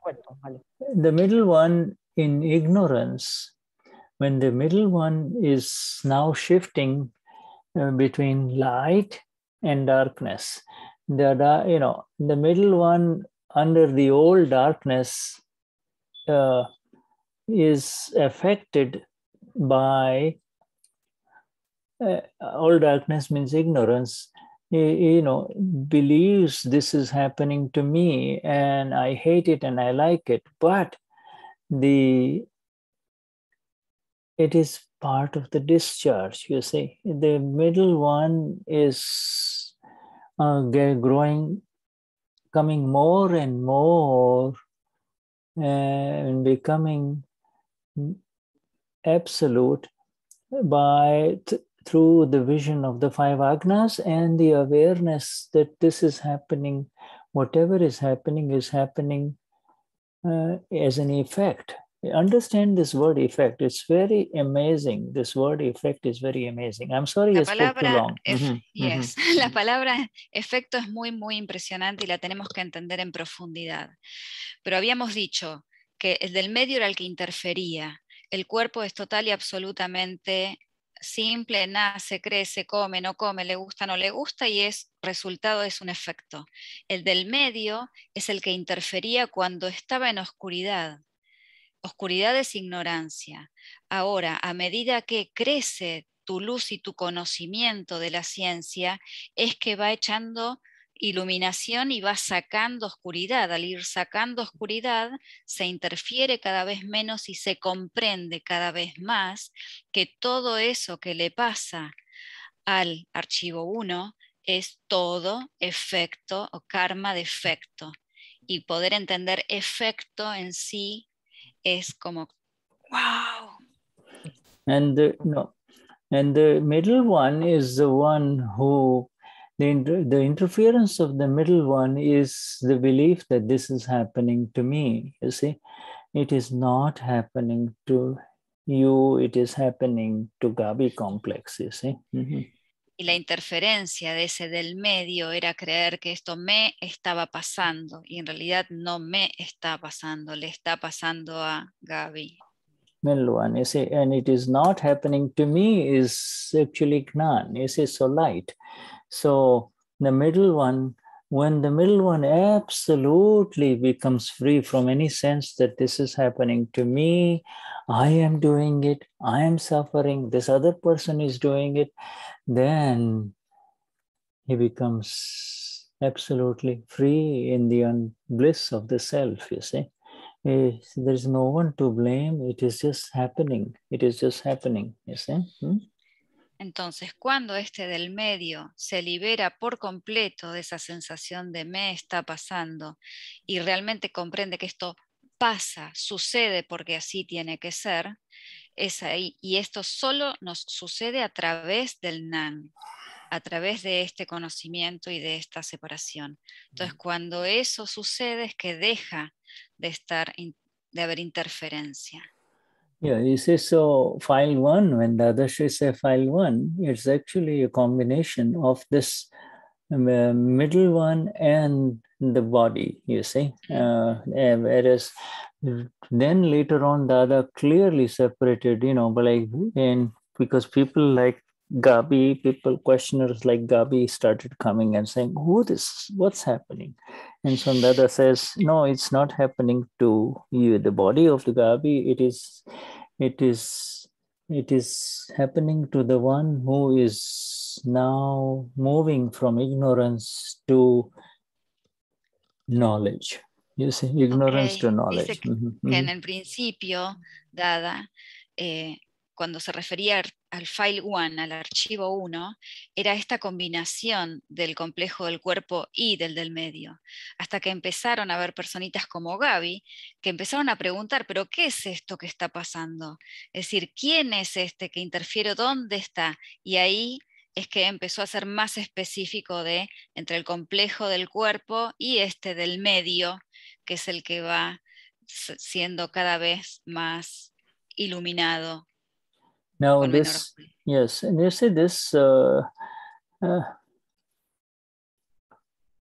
in ignorance, when the middle one is now shifting between light and darkness, the middle one under the old darkness is affected by all darkness means ignorance, believes this is happening to me and I hate it and I like it, but it is part of the discharge, you see. The middle one is growing, coming more and more and becoming absolute through the vision of the five agnas and the awareness that this is happening, whatever is happening as an effect. understand this word effect. It's very amazing. This word effect is very amazing. I'm sorry I spoke too long. Yes. La palabra efecto es muy, muy impresionante y la tenemos que entender en profundidad. Pero habíamos dicho que el del medio era el que interfería. El cuerpo es total y absolutamente simple, nace, crece, come, no come, le gusta, no le gusta, y resultado es un efecto. El del medio es el que interfería cuando estaba en oscuridad. Oscuridad es ignorancia. Ahora, a medida que crece tu luz y tu conocimiento de la ciencia, es que va echando iluminación y va sacando oscuridad. Al ir sacando oscuridad, se interfiere cada vez menos y se comprende cada vez más que todo eso que le pasa al archivo 1 es todo efecto o karma de efecto. Y poder entender efecto en sí es como, wow. And the middle one is the one who, the interference of the middle one is the belief that this is happening to me. You see, it is not happening to you, it is happening to Gabi complex, you see. Y la interferencia de ese del medio era creer que esto me estaba pasando, y en realidad no me está pasando, le está pasando a Gabi. Middle one, you see, and it is not happening to me is actually Gnan, you see, so light. So the middle one, when the middle one absolutely becomes free from any sense that this is happening to me, I am doing it, I am suffering, this other person is doing it, then he becomes absolutely free in the bliss of the self, you see. There is no one to blame, it is just happening, it is just happening, you see. Entonces, cuando este del medio se libera por completo de esa sensación de me está pasando y realmente comprende que esto pasa, sucede porque así tiene que ser, es ahí. Y esto solo nos sucede a través del Nan, a través de este conocimiento y de esta separación. Entonces, cuando eso sucede es que deja de haber interferencia. Yeah, you see, so file 1, when Dadashri say file 1, it's actually a combination of this middle one and the body, you see. Whereas then later on, Dada clearly separated, you know, but like, and because people like Gabi, questioners like Gabi started coming and saying, what's happening? And so Dada says, no, it's not happening to you, the body of the Gabi, it is happening to the one who is now moving from ignorance to knowledge. You see, ignorance to knowledge. Dice que en el principio, Dada, cuando se refería al file 1, al archivo 1, era esta combinación del complejo del cuerpo y del medio, hasta que empezaron a haber personitas como Gabi, que empezaron a preguntar, pero ¿qué es esto que está pasando? Es decir, ¿quién es este que interfiere? ¿Dónde está? Y ahí es que empezó a ser más específico de entre el complejo del cuerpo y este del medio, que es el que va siendo cada vez más iluminado. Now this, yes, and you see this,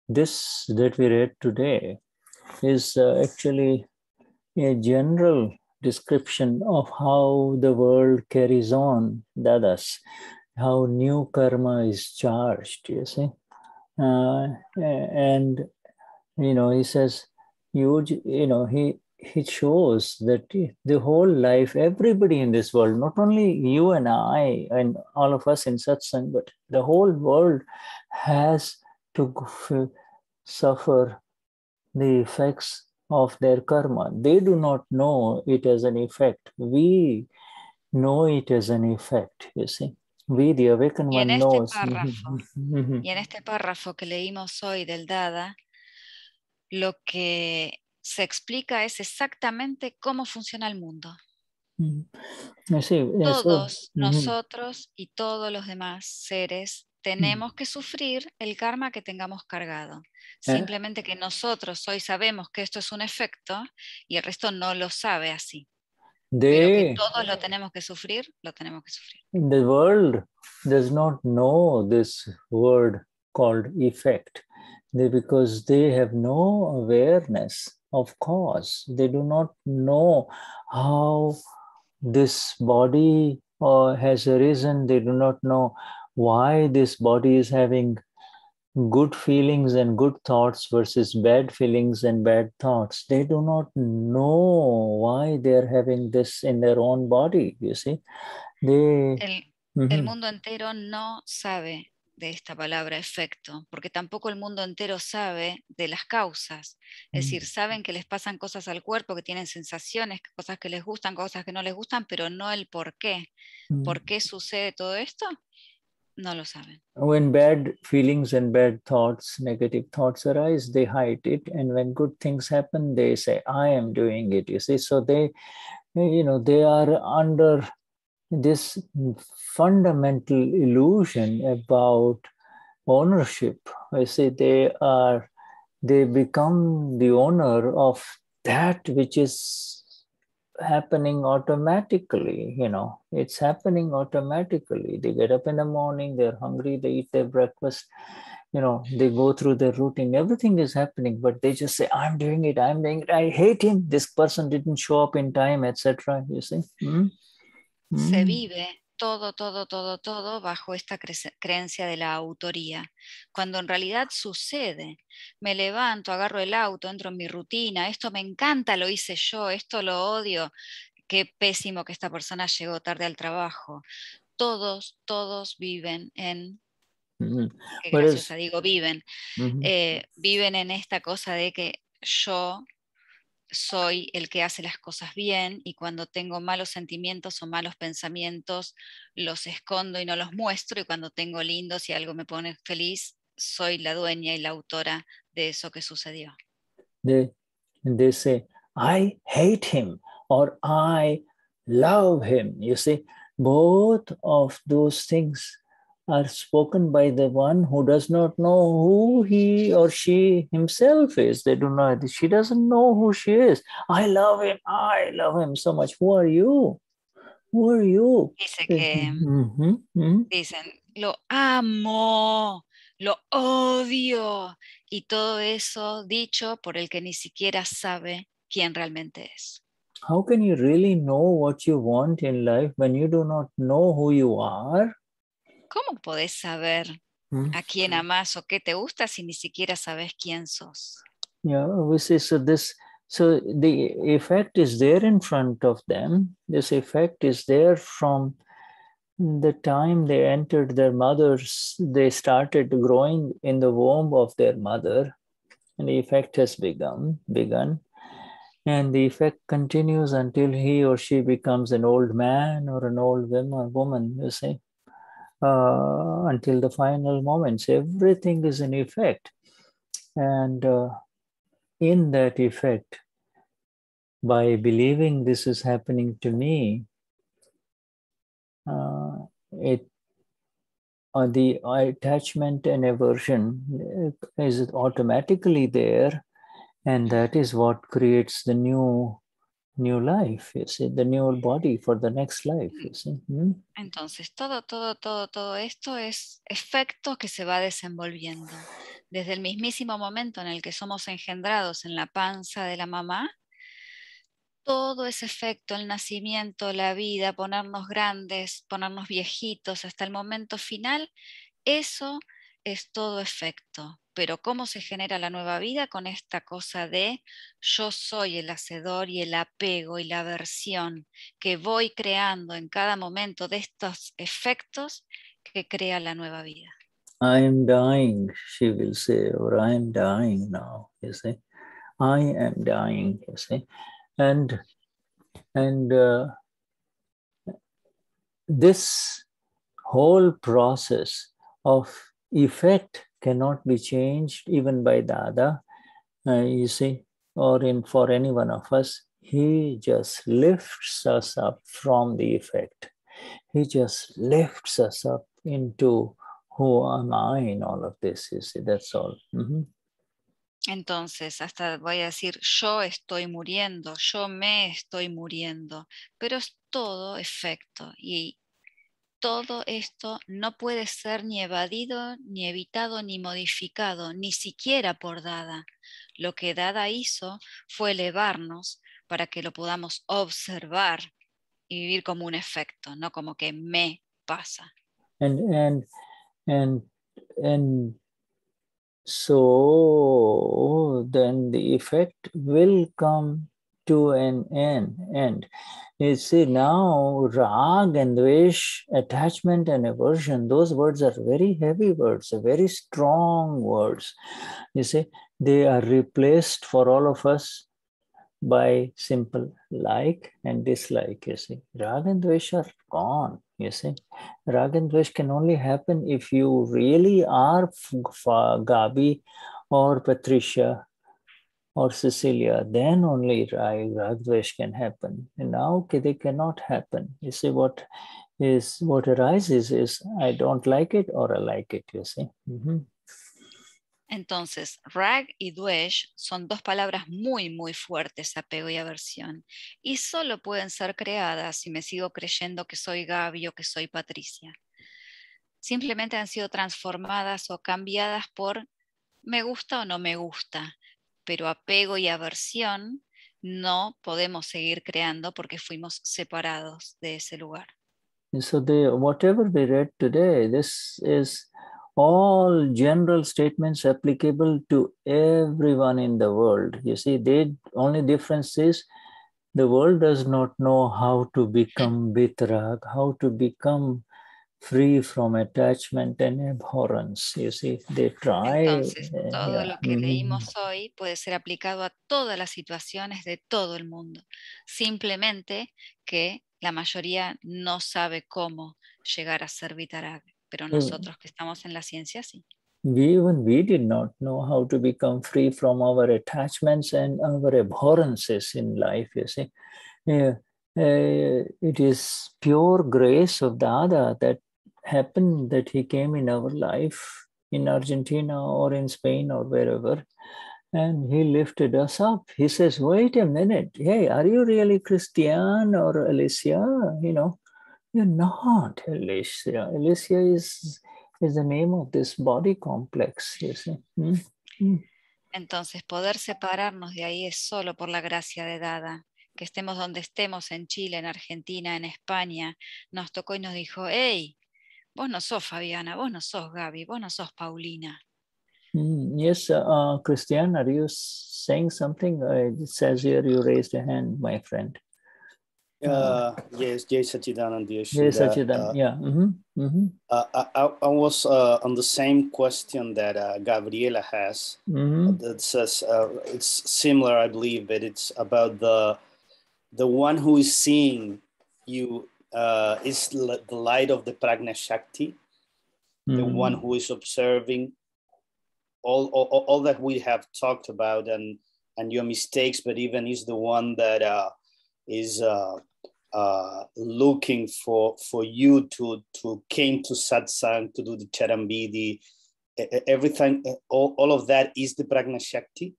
this that we read today is actually a general description of how the world carries on, Dadas, how new karma is charged, you see. And, you know, he says, he shows that the whole life, everybody in this world, not only you and I and all of us in satsang, but the whole world has to suffer the effects of their karma. They do not know it as an effect. We know it as an effect, you see. We, the awakened one, knows. Y en este párrafo que leímos hoy del Dada, lo que se explica es exactamente cómo funciona el mundo. Todos nosotros y todos los demás seres tenemos que sufrir el karma que tengamos cargado. Simplemente que nosotros hoy sabemos que esto es un efecto y el resto no lo sabe así. Pero que todos lo tenemos que sufrir, lo tenemos que sufrir. The world does not know this word called effect because they have no awareness of cause. They do not know how this body has arisen. They do not know why this body is having good feelings and good thoughts versus bad feelings and bad thoughts. They do not know why they're having this in their own body, you see. El mundo entero no sabe de esta palabra efecto, porque tampoco el mundo entero sabe de las causas. Es decir, saben que les pasan cosas al cuerpo, que tienen sensaciones, cosas que les gustan, cosas que no les gustan, pero no el por qué. ¿Por qué sucede todo esto? No lo saben. When bad feelings and bad thoughts, negative thoughts arise, they hide it. And when good things happen, they say, I am doing it, you see. So they are under this fundamental illusion about ownership. I say they become the owner of that which is happening automatically, it's happening automatically. They get up in the morning, they're hungry, they eat their breakfast, they go through their routine, everything is happening, but they just say, I'm doing it, I hate him, this person didn't show up in time, etc. You see? Se vive todo bajo esta creencia de la autoría, cuando en realidad sucede. Me levanto, agarro el auto, entro en mi rutina, esto me encanta, lo hice yo, esto lo odio, qué pésimo que esta persona llegó tarde al trabajo. Todos viven en... Qué graciosa, digo, viven. Viven en esta cosa de que yo soy el que hace las cosas bien, y cuando tengo malos sentimientos o malos pensamientos los escondo y no los muestro, y cuando tengo lindos y algo me pone feliz, soy la dueña y la autora de eso que sucedió. They say, I hate him or I love him. You see, both of those things are spoken by the one who does not know who he or she himself is. They do not, she doesn't know who she is. I love him so much. Who are you? Who are you? Dice que, dicen, lo amo, lo odio, y todo eso dicho por el que ni siquiera sabe quién realmente es. How can you really know what you want in life when you do not know who you are? ¿Cómo podés saber a quién amás o qué te gusta si ni siquiera sabes quién sos? Yeah, we say, so the effect is there in front of them. This effect is there from the time they entered their mothers. They started growing in the womb of their mother, and the effect has begun. And the effect continues until he or she becomes an old man or an old woman, you see. Until the final moments, everything is an effect. And in that effect, by believing this is happening to me, the attachment and aversion is automatically there, and that is what creates the new life, you see, the new body for the next life, you see. Entonces, todo esto es efecto que se va desenvolviendo. Desde el mismísimo momento en el que somos engendrados en la panza de la mamá, todo ese efecto, el nacimiento, la vida, ponernos grandes, ponernos viejitos, hasta el momento final, eso es todo efecto. Pero ¿cómo se genera la nueva vida? Con esta cosa de yo soy el hacedor y el apego y la aversión que voy creando en cada momento de estos efectos que crea la nueva vida. I am dying, she will say, or I am dying now, you see. I am dying, you see. And this whole process of effect cannot be changed even by Dada, you see, or for any one of us. He just lifts us up from the effect. He just lifts us up into who am I in all of this, you see, that's all. Entonces, hasta voy a decir, yo estoy muriendo, yo me estoy muriendo, pero es todo efecto y todo esto no puede ser ni evadido, ni evitado, ni modificado, ni siquiera por Dada. Lo que Dada hizo fue elevarnos para que lo podamos observar y vivir como un efecto, no como que me pasa. And so then the effect will come to an end. You see, now rag and dwesh, attachment and aversion, those words are very heavy words, very strong words. You see, they are replaced for all of us by simple like and dislike, you see. Rag and dvesh are gone, you see. Rag and dvesh can only happen if you really are Gabi or Patricia or Cecilia, then only raag-dwesh can happen. And now they cannot happen. You see, what arises is I don't like it or I like it, you see. Entonces, rag y dwesh son dos palabras muy, muy fuertes, apego y aversión, y solo pueden ser creadas si me sigo creyendo que soy Gaby o que soy Patricia. Simplemente han sido transformadas o cambiadas por me gusta o no me gusta, pero apego y aversión no podemos seguir creando porque fuimos separados de ese lugar. And so whatever we read today, this is all general statements applicable to everyone in the world. You see, the only difference is the world does not know how to become Vitarag, how to become free from attachment and abhorrence. You see, they try. Entonces, todo lo que leímos hoy puede ser aplicado a todas las situaciones de todo el mundo. Simplemente que la mayoría no sabe cómo llegar a ser Vitarag, pero nosotros que estamos en la ciencia sí. We did not know how to become free from our attachments and our abhorrences in life, you see. It is pure grace of Dada that happened, that he came in our life in Argentina or in Spain or wherever, and he lifted us up. He says, wait a minute, hey, are you really Cristian or Alicia? You know, you're not Alicia. Alicia is the name of this body complex, you see. Entonces, poder separarnos de ahí es solo por la gracia de Dada. Que estemos donde estemos, en Chile, en Argentina, en España, nos tocó y nos dijo, hey, vos no sos Fabiana, vos no sos Gaby, vos no sos Paulina. Yes, Cristian, are you saying something? It says here you raised a hand, my friend. Yes, Jai Sachidanand, Jai Sachidanand, yeah. I was on the same question that Gabriela has. That says it's similar, I believe, but it's about the one who is seeing you is the light of the Prajna Shakti, the one who is observing all that we have talked about and your mistakes, but even is the one that is looking for you to came to satsang, to do the charambidi, everything, all of that is the Prajna Shakti.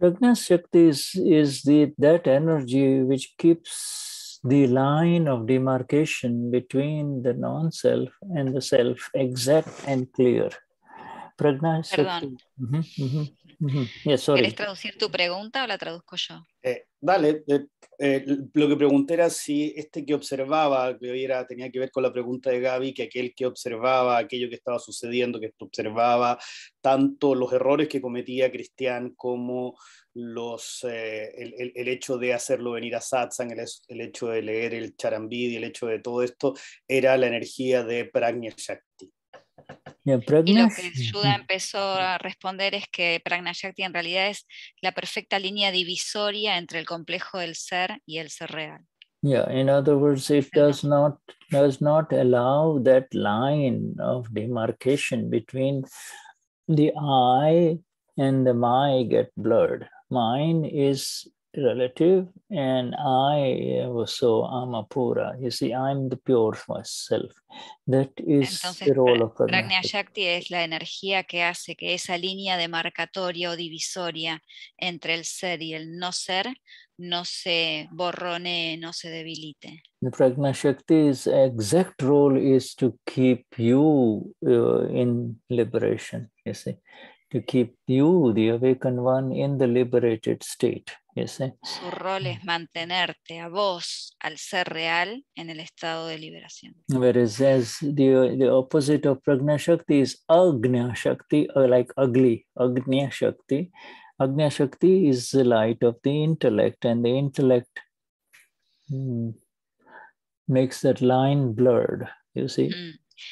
Prajna Shakti is that energy which keeps the line of demarcation between the non-self and the self exact and clear. Prajna Shakti. Yes, sorry. ¿Quieres traducir tu pregunta o la traduzco yo? Dale, lo que pregunté era si que observaba, tenía que ver con la pregunta de Gaby, que aquel que observaba aquello que estaba sucediendo, que observaba tanto los errores que cometía Cristian como el hecho de hacerlo venir a satsang, el hecho de leer el charambidi, el hecho de todo esto, era la energía de Prajna Shakti. Yeah, y lo que Shuddha empezó a responder es que Prajna Shakti en realidad es la perfecta línea divisoria entre el complejo del ser y el ser real. Yeah, in other words, it does not allow that line of demarcation between the I and the my get blurred. Mine is relative, and I also am a pura. You see, I'm the pure myself. That is Entonces, the role of Prajna Prajna. Shakti es la energía que hace que esa línea demarcatoria o divisoria entre el ser y el no ser no se borronee, no se debilite. The Prajna Shakti's exact role is to keep you in liberation, you see, to keep you, the awakened one, in the liberated state, you see. Su rol es mantenerte a vos, al ser real, en el estado de liberación. Whereas as the opposite of Prajna Shakti is Agnya Shakti, like ugly, Agnya Shakti. Agnya Shakti is the light of the intellect, and the intellect makes that line blurred, you see.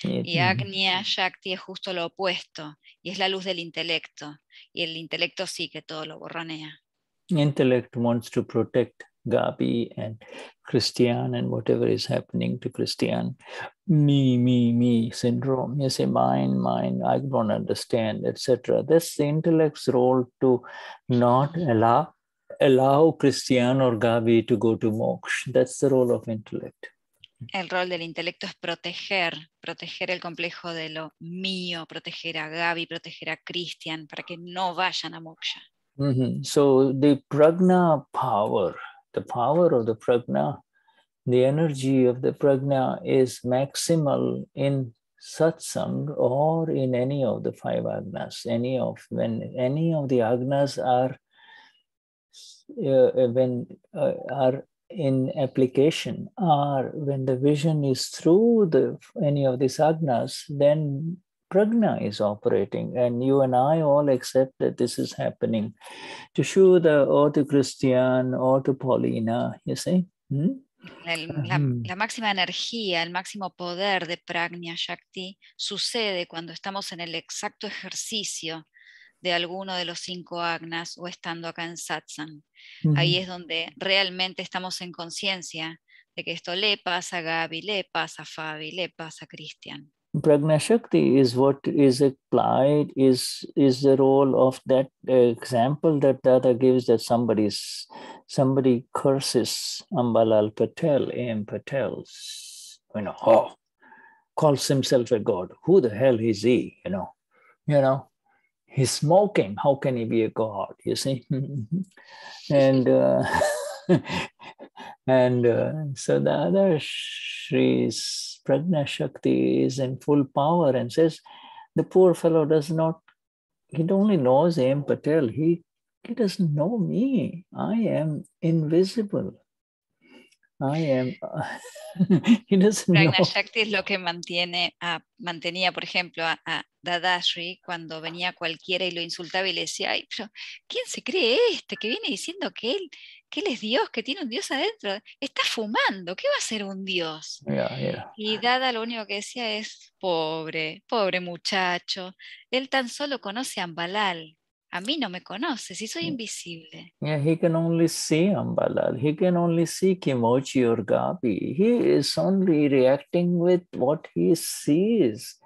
Y Agnya Shakti es justo lo opuesto, y es la luz del intelecto, y el intelecto sí que todo lo borronea. Intellect wants to protect Gabi and Cristian and whatever is happening to Cristian. Me syndrome. You say mine, I don't understand, etc. That's the intellect's role, to not allow Cristian or Gabi to go to Moksha. That's the role of intellect. El rol del intelecto es proteger el complejo de lo mío, proteger a Gabi, proteger a Cristian, para que no vayan a Moksha. So the Prajna power, the power of the Prajna, the energy of the Prajna is maximal in satsang or in any of the 5 agnas. When any of the agnas are are in application, or when the vision is through any of these agnas, then Prajna is operating, and you and I all accept that this is happening to Shuddha or to Cristian or to Paulina, you see. La máxima energía, el máximo poder de Prajna Shakti sucede cuando estamos en el exacto ejercicio de alguno de los 5 agnas o estando acá en satsang. Ahí es donde realmente estamos en conciencia de que esto le pasa a Gabi, le pasa a Fabi, le pasa a Cristian. Prajna Shakti is what is applied, is the role of that example that Dada gives, that somebody curses Ambalal Patel, A.M. Patel, calls himself a god. Who the hell is he, you know? He's smoking. How can he be a god? You see, and so the other Shri's Prajna Shakti is in full power and says, the poor fellow he only knows A.M. Patel. He doesn't know me. I am invisible. He doesn't know. Prajna Shakti es lo que mantenía, por ejemplo, a Dadashri cuando venía cualquiera y lo insultaba y le decía, ay, pero ¿quién se cree que viene diciendo que él es Dios, que tiene un Dios adentro? Está fumando, ¿qué va a ser un Dios? Yeah. Y Dada lo único que decía es, pobre muchacho, él tan solo conoce a Ambalal. A mí no me conoce, si soy invisible. Yeah, he can only see Ambalal. He can only see Kimochi or Gabi. He is only reacting with what he sees.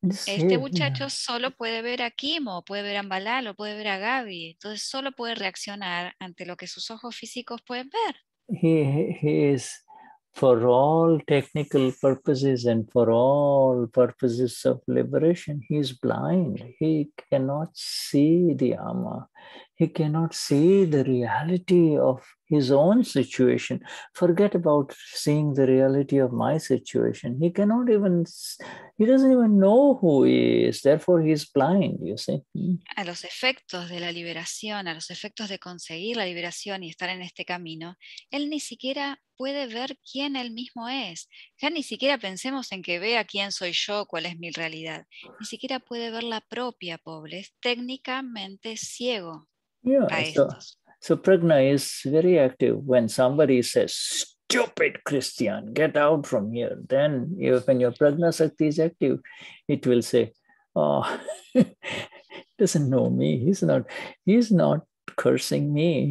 Este muchacho solo puede ver a Kimo, puede ver a Ambalal o puede ver a Gabi. Entonces solo puede reaccionar ante lo que sus ojos físicos pueden ver. He is, for all technical purposes and for all purposes of liberation, he is blind. He cannot see the Ama. He cannot see the reality of his own situation. Forget about seeing the reality of my situation. He doesn't even know who he is. Therefore, he is blind, you see. A los efectos de la liberación, a los efectos de conseguir la liberación y estar en este camino, él ni siquiera puede ver quién él mismo es. Ya ni siquiera pensemos en que vea quién soy yo, cuál es mi realidad. Ni siquiera puede ver la propia, pobre. Es técnicamente ciego. Yeah, so Prajna is very active. When somebody says, stupid Christian, get out from here, then when your Prajna Shakti is active, it will say, oh, doesn't know me. He's not cursing me.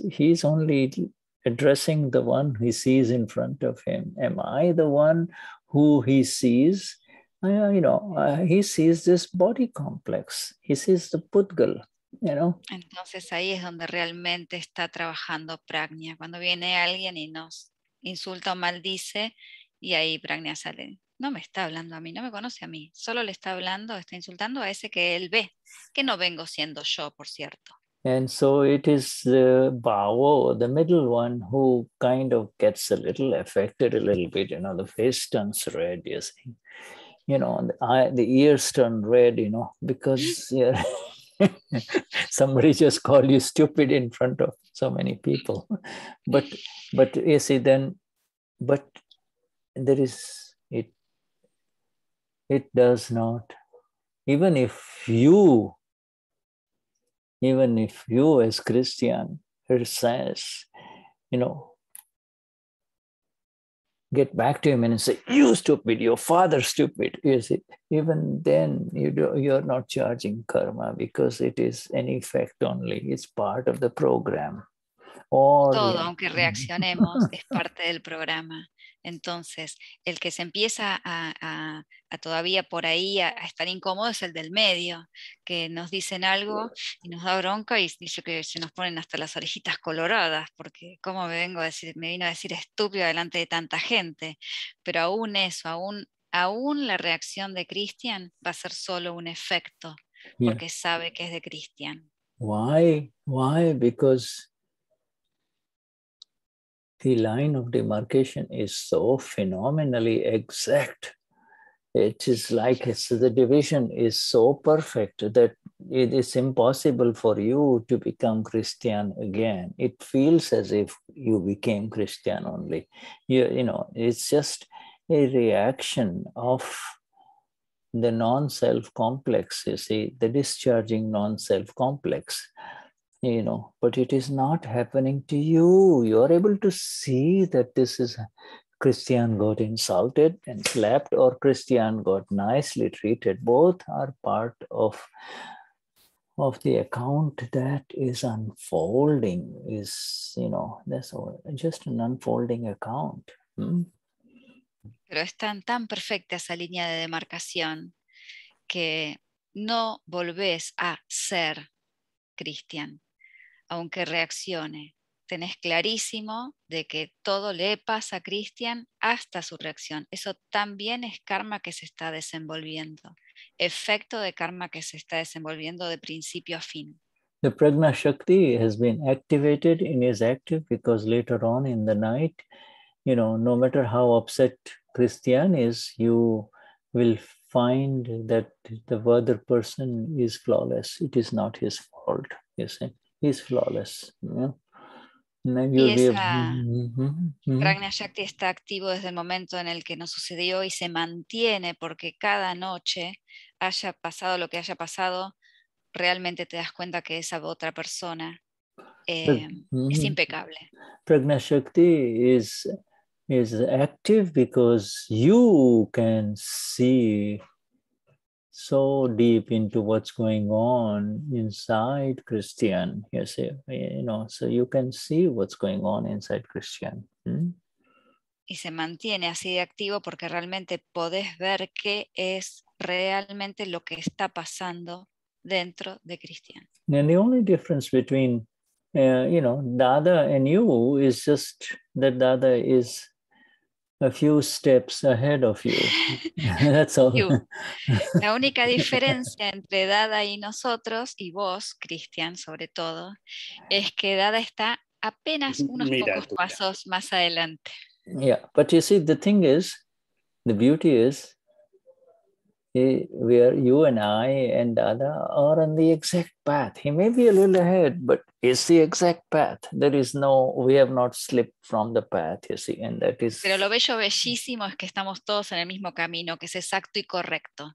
He's only addressing the one he sees in front of him. Am I the one who he sees? He sees this body complex. He sees the Pudgal. you know. Entonces ahí es donde realmente está trabajando prajna. Cuando viene alguien y nos insulta o maldice, y ahí prajna sale. No me está hablando a mí, no me conoce a mí. Solo le está hablando, está insultando a ese que él ve, que no vengo siendo yo, por cierto. And so it is the bhava, the middle one, who kind of gets a little affected a little bit. You know, the face turns red, you see. You know, the ears turn red, you know, because yeah, somebody just called you stupid in front of so many people. But you see, then, but there is, it does not, even if you as Cristian, it says, you know, get back to him and say, you stupid, your father stupid, you see, even then you're not charging karma because it is an effect only, it's part of the program. Todo, aunque reaccionemos, es parte del programa. Entonces, el que se empieza a todavía por ahí a estar incómodo es el del medio, que nos dicen algo y nos da bronca y dice que se nos ponen hasta las orejitas coloradas, porque cómo me vino a decir estúpido delante de tanta gente. Pero aún eso, aún la reacción de Cristian va a ser solo un efecto, porque sabe que es de Cristian. Why? Because the line of demarcation is so phenomenally exact. It is like the division is so perfect that it is impossible for you to become Christian again. It feels as if you became Christian only. You know, it's just a reaction of the non-self complex, you see, the discharging non-self complex. You know, but it is not happening to you. You are able to see that this is Cristian got insulted and slapped, or Cristian got nicely treated. Both are part of the account that is unfolding. Is, you know, that's just an unfolding account. Pero es tan perfecta esa línea de demarcación que no volvés a ser Cristian. Aunque reaccione, tenés clarísimo de que todo le pasa a Cristian hasta su reacción. Eso también es karma que se está desenvolviendo, efecto de karma que se está desenvolviendo de principio a fin. The Prajna Shakti has been activated and is active because later on in the night, you know, no matter how upset Cristian is, you will find that the other person is flawless. It is not his fault, you see. He's flawless. Yeah. Y esa Prajna Shakti está activo desde el momento en el que nos sucedió y se mantiene, porque cada noche, haya pasado lo que haya pasado, realmente te das cuenta que esa otra persona es impecable. Prajna Shakti is active because you can see so deep into what's going on inside Cristian, you know, so you can see what's going on inside Cristian. Y se mantiene así de activo porque realmente podés ver qué es realmente lo que está pasando dentro de Cristian. And the only difference between, you know, Dada and you is just that Dada is a few steps ahead of you. That's all. La única diferencia entre Dada y nosotros, y vos, Cristian, sobre todo, es que Dada está apenas unos pocos pasos más adelante. Yeah, but you see, the thing is, the beauty is, where you and I and Dada are on the exact path. He may be a little ahead, but it's the exact path. There is we have not slipped from the path, you see, and that is... Pero lo bellísimo es que estamos todos en el mismo camino, que es exacto y correcto.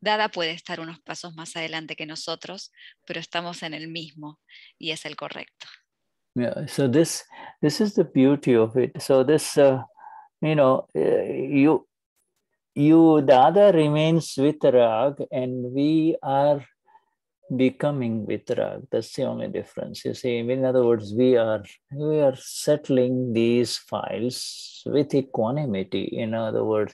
Dada puede estar unos pasos más adelante que nosotros, pero estamos en el mismo y es el correcto. Yeah, so this is the beauty of it. So this, you know, you Dada remains Vitarag and we are becoming Vitarag. That's the only difference. You see, in other words, we are settling these files with equanimity. In other words,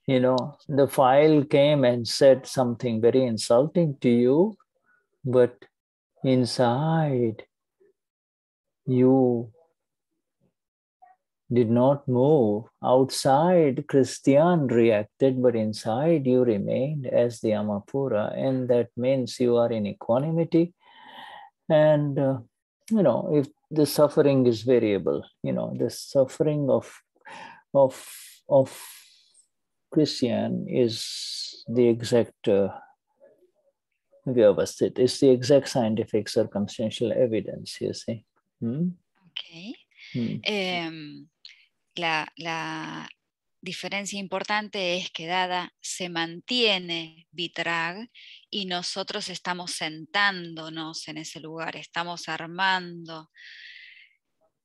you know, the file came and said something very insulting to you, but inside you did not move. Outside, Cristian reacted, but inside you remained as the Amapura, and that means you are in equanimity. And you know, if the suffering is variable, you know, the suffering of Cristian is the exact Vyavasthit. It's the exact scientific circumstantial evidence, you see. Okay. La diferencia importante es que Dada se mantiene Vitarag y nosotros estamos sentándonos en ese lugar, estamos armando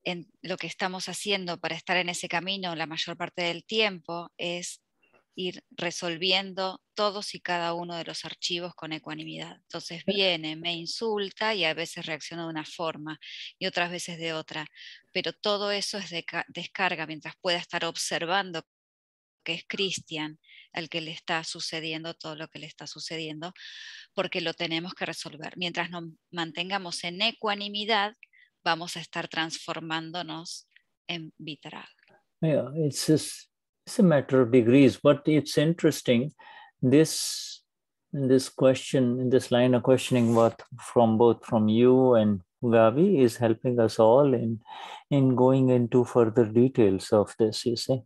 en lo que estamos haciendo para estar en ese camino la mayor parte del tiempo es ir resolviendo todos y cada uno de los archivos con ecuanimidad. Entonces viene, me insulta y a veces reacciona de una forma y otras veces de otra, pero todo eso es descarga mientras pueda estar observando que es Cristian al que le está sucediendo todo lo que le está sucediendo, porque lo tenemos que resolver. Mientras nos mantengamos en ecuanimidad, vamos a estar transformándonos en Vitarag. Yeah, it's a matter of degrees, but it's interesting. This question, in this line of questioning, what from both from you and Gavi is helping us all in going into further details of this. You see,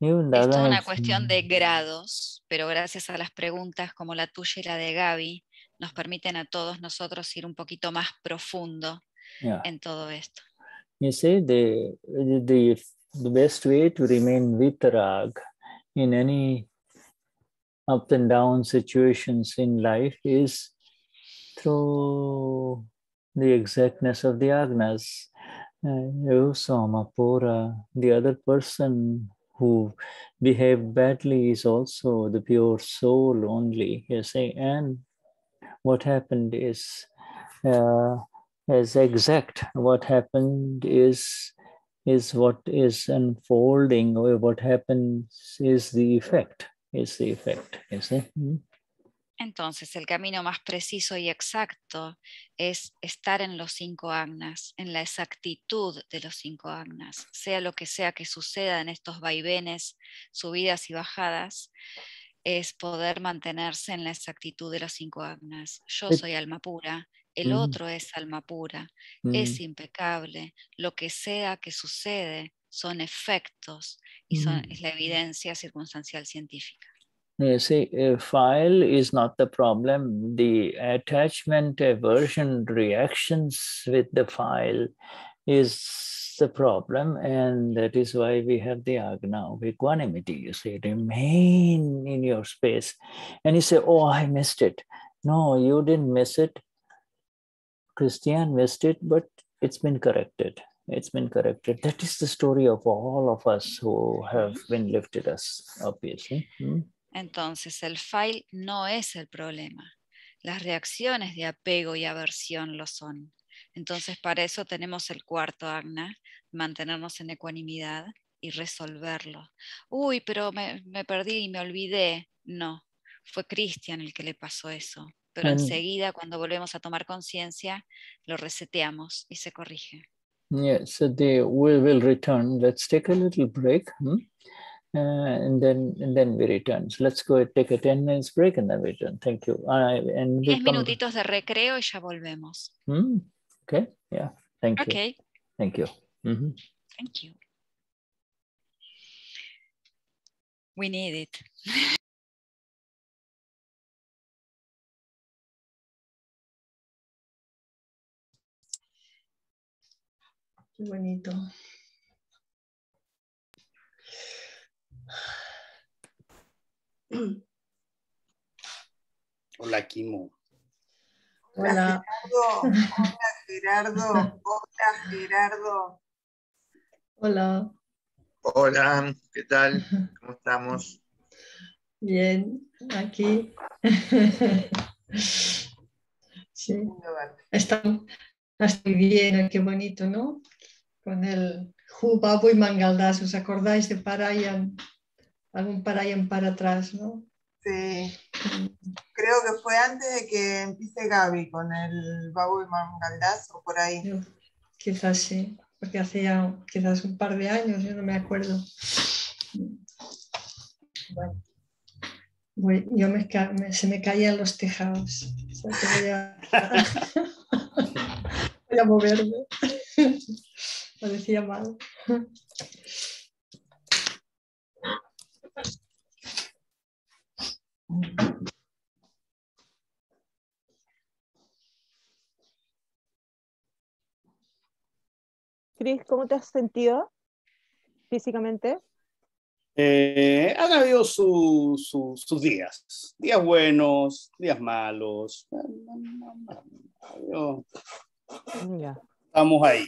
es toda una cuestión de grados, pero gracias a las preguntas como la tuya y la de Gaby, nos permiten a todos nosotros ir un poquito más profundo en todo esto. You see, the best way to remain Vitarag in any up and down situations in life is through the exactness of the agnas. The other person who behaved badly is also the pure soul only, you see. And what happened is exact. What happened is what is unfolding, or what happens is the effect. You see? Entonces, el camino más preciso y exacto es estar en los 5 agnas, en la exactitud de los 5 agnas, sea lo que sea que suceda en estos vaivenes, subidas y bajadas, es poder mantenerse en la exactitud de los 5 agnas. Yo soy alma pura, el otro es alma pura, es impecable, lo que sea que sucede son efectos y es la evidencia circunstancial científica. You see, file is not the problem. The attachment-aversion reactions with the file is the problem, and that is why we have the agna of equanimity. You say, remain in your space. And you say, oh, I missed it. No, you didn't miss it. Cristian missed it, but it's been corrected. It's been corrected. That is the story of all of us who have been lifted us up, you see. Entonces, el file no es el problema. Las reacciones de apego y aversión lo son. Entonces, para eso tenemos el cuarto agna, mantenernos en ecuanimidad y resolverlo. Uy, pero me perdí y me olvidé. No, fue Cristian el que le pasó eso. Pero enseguida, cuando volvemos a tomar conciencia, lo reseteamos y se corrige. Yes, so we will return. Let's take a little break. And then we return. So let's go take a 10 minutes break and then we return. Thank you. 10 minutitos de recreo y ya volvemos. Okay, yeah. Thank you. Okay. Thank you. Thank you. We need it. Qué bonito. Hola, Kimo. Hola. Gerardo. Hola, Gerardo. Hola. Hola, ¿qué tal? ¿Cómo estamos? Bien, aquí. Sí. Estoy bien, qué bonito, ¿no? Con el Jubabu y Mangaldas, ¿os acordáis de Parayan? Algún Parayan para atrás, ¿no? Sí. Creo que fue antes de que empiece Gaby con el Babu y Mangaldaz o por ahí. Quizás sí, porque hacía quizás un par de años, yo no me acuerdo. Bueno, se me caían los tejados. O sea, que voy a moverme. Parecía mal. Cris, ¿cómo te has sentido físicamente? Han habido sus días buenos, días malos. Ya. Estamos ahí.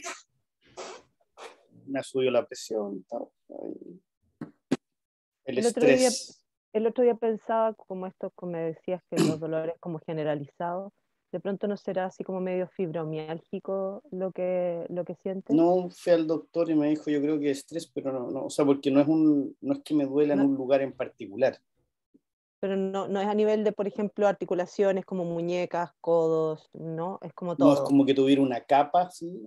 Me ha subido la presión. El estrés. El otro día pensaba, como esto que me decías, que los dolores como generalizados, de pronto no será así como medio fibromiálgico lo que sientes. No, fui al doctor y me dijo, yo creo que estrés, pero no, o sea, porque no es que me duela en un lugar en particular. Pero no es a nivel de, por ejemplo, articulaciones como muñecas, codos, ¿no? Es como todo. No, es como que tuviera una capa, ¿sí?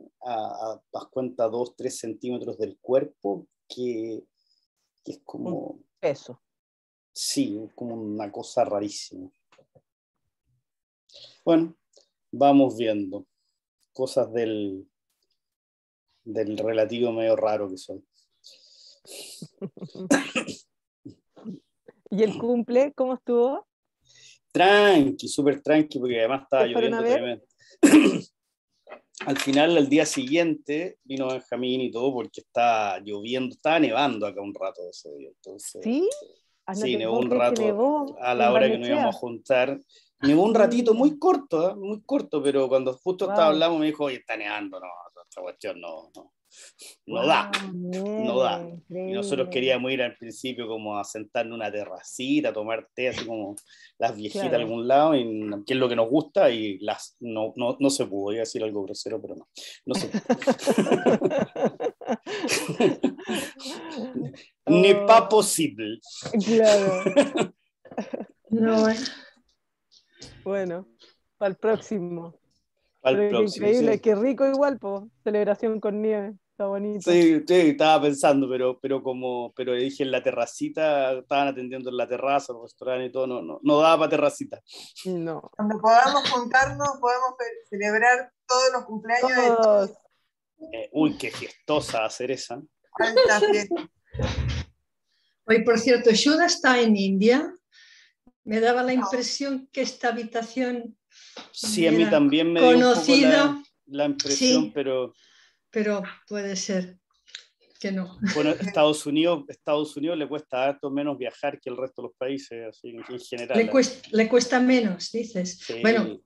Das cuenta, 2-3 centímetros del cuerpo, que es como... Un peso. Sí, como una cosa rarísima. Bueno, vamos viendo cosas del relativo medio raro que soy. ¿Y el cumple cómo estuvo? Tranqui, súper tranqui, porque además estaba lloviendo tremendo. Al final, al día siguiente, vino Benjamín y todo porque estaba lloviendo, estaba nevando acá un rato ese día. Entonces, ¿Sí? Sí, nevó un rato a la hora que nos íbamos a juntar. Nevó un ratito, muy corto, pero cuando justo estaba hablando me dijo, oye, está nevando, no, esta cuestión no da. Y nosotros queríamos ir al principio como a sentarnos en una terracita, a tomar té, así como las viejitas a algún lado, y, que es lo que nos gusta, y no se pudo. Iba a decir algo grosero, pero no se pudo. Ni pas posible. Claro. No, Bueno, para el próximo. Para el próximo, increíble, sí. qué rico igual, po. Celebración con nieve, está bonito. Sí, estaba pensando, pero dije en la terracita, estaban atendiendo en la terraza, el restaurante y todo, no daba para terracita. No. Cuando podamos juntarnos, podemos celebrar todos los cumpleaños de todos. Uy, qué fiestosa hacer esa. Alta fiesta. Oye, por cierto, Shuddha está en India. Me daba la impresión que esta habitación... Sí, a mí también me dio un poco la impresión, sí, pero puede ser que no. Bueno, Estados Unidos le cuesta harto menos viajar que el resto de los países, así en general. Le cuesta menos, dices. Sí. Bueno,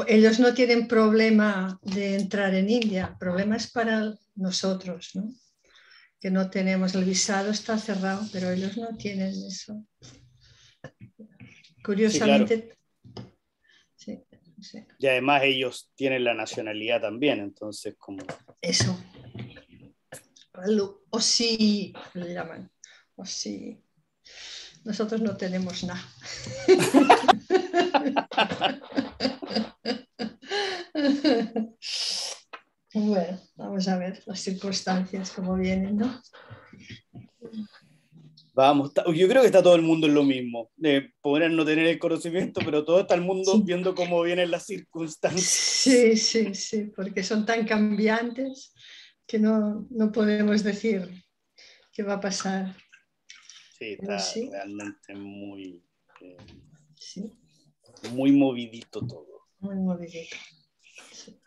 ellos no tienen problema de entrar en India, el problema es para nosotros, ¿no? Que no tenemos, el visado está cerrado, pero ellos no tienen eso. Curiosamente... Sí, claro. Sí. Y además ellos tienen la nacionalidad también, entonces como... Eso. O sí, le llaman. O sí. Nosotros no tenemos nada. Bueno, vamos a ver las circunstancias como vienen, ¿no? Vamos, yo creo que está todo el mundo en lo mismo. Podrán no tener el conocimiento, pero todo está el mundo viendo cómo vienen las circunstancias. Sí, porque son tan cambiantes que no podemos decir qué va a pasar. Sí, está realmente muy movidito todo. Muy movidito. Sí.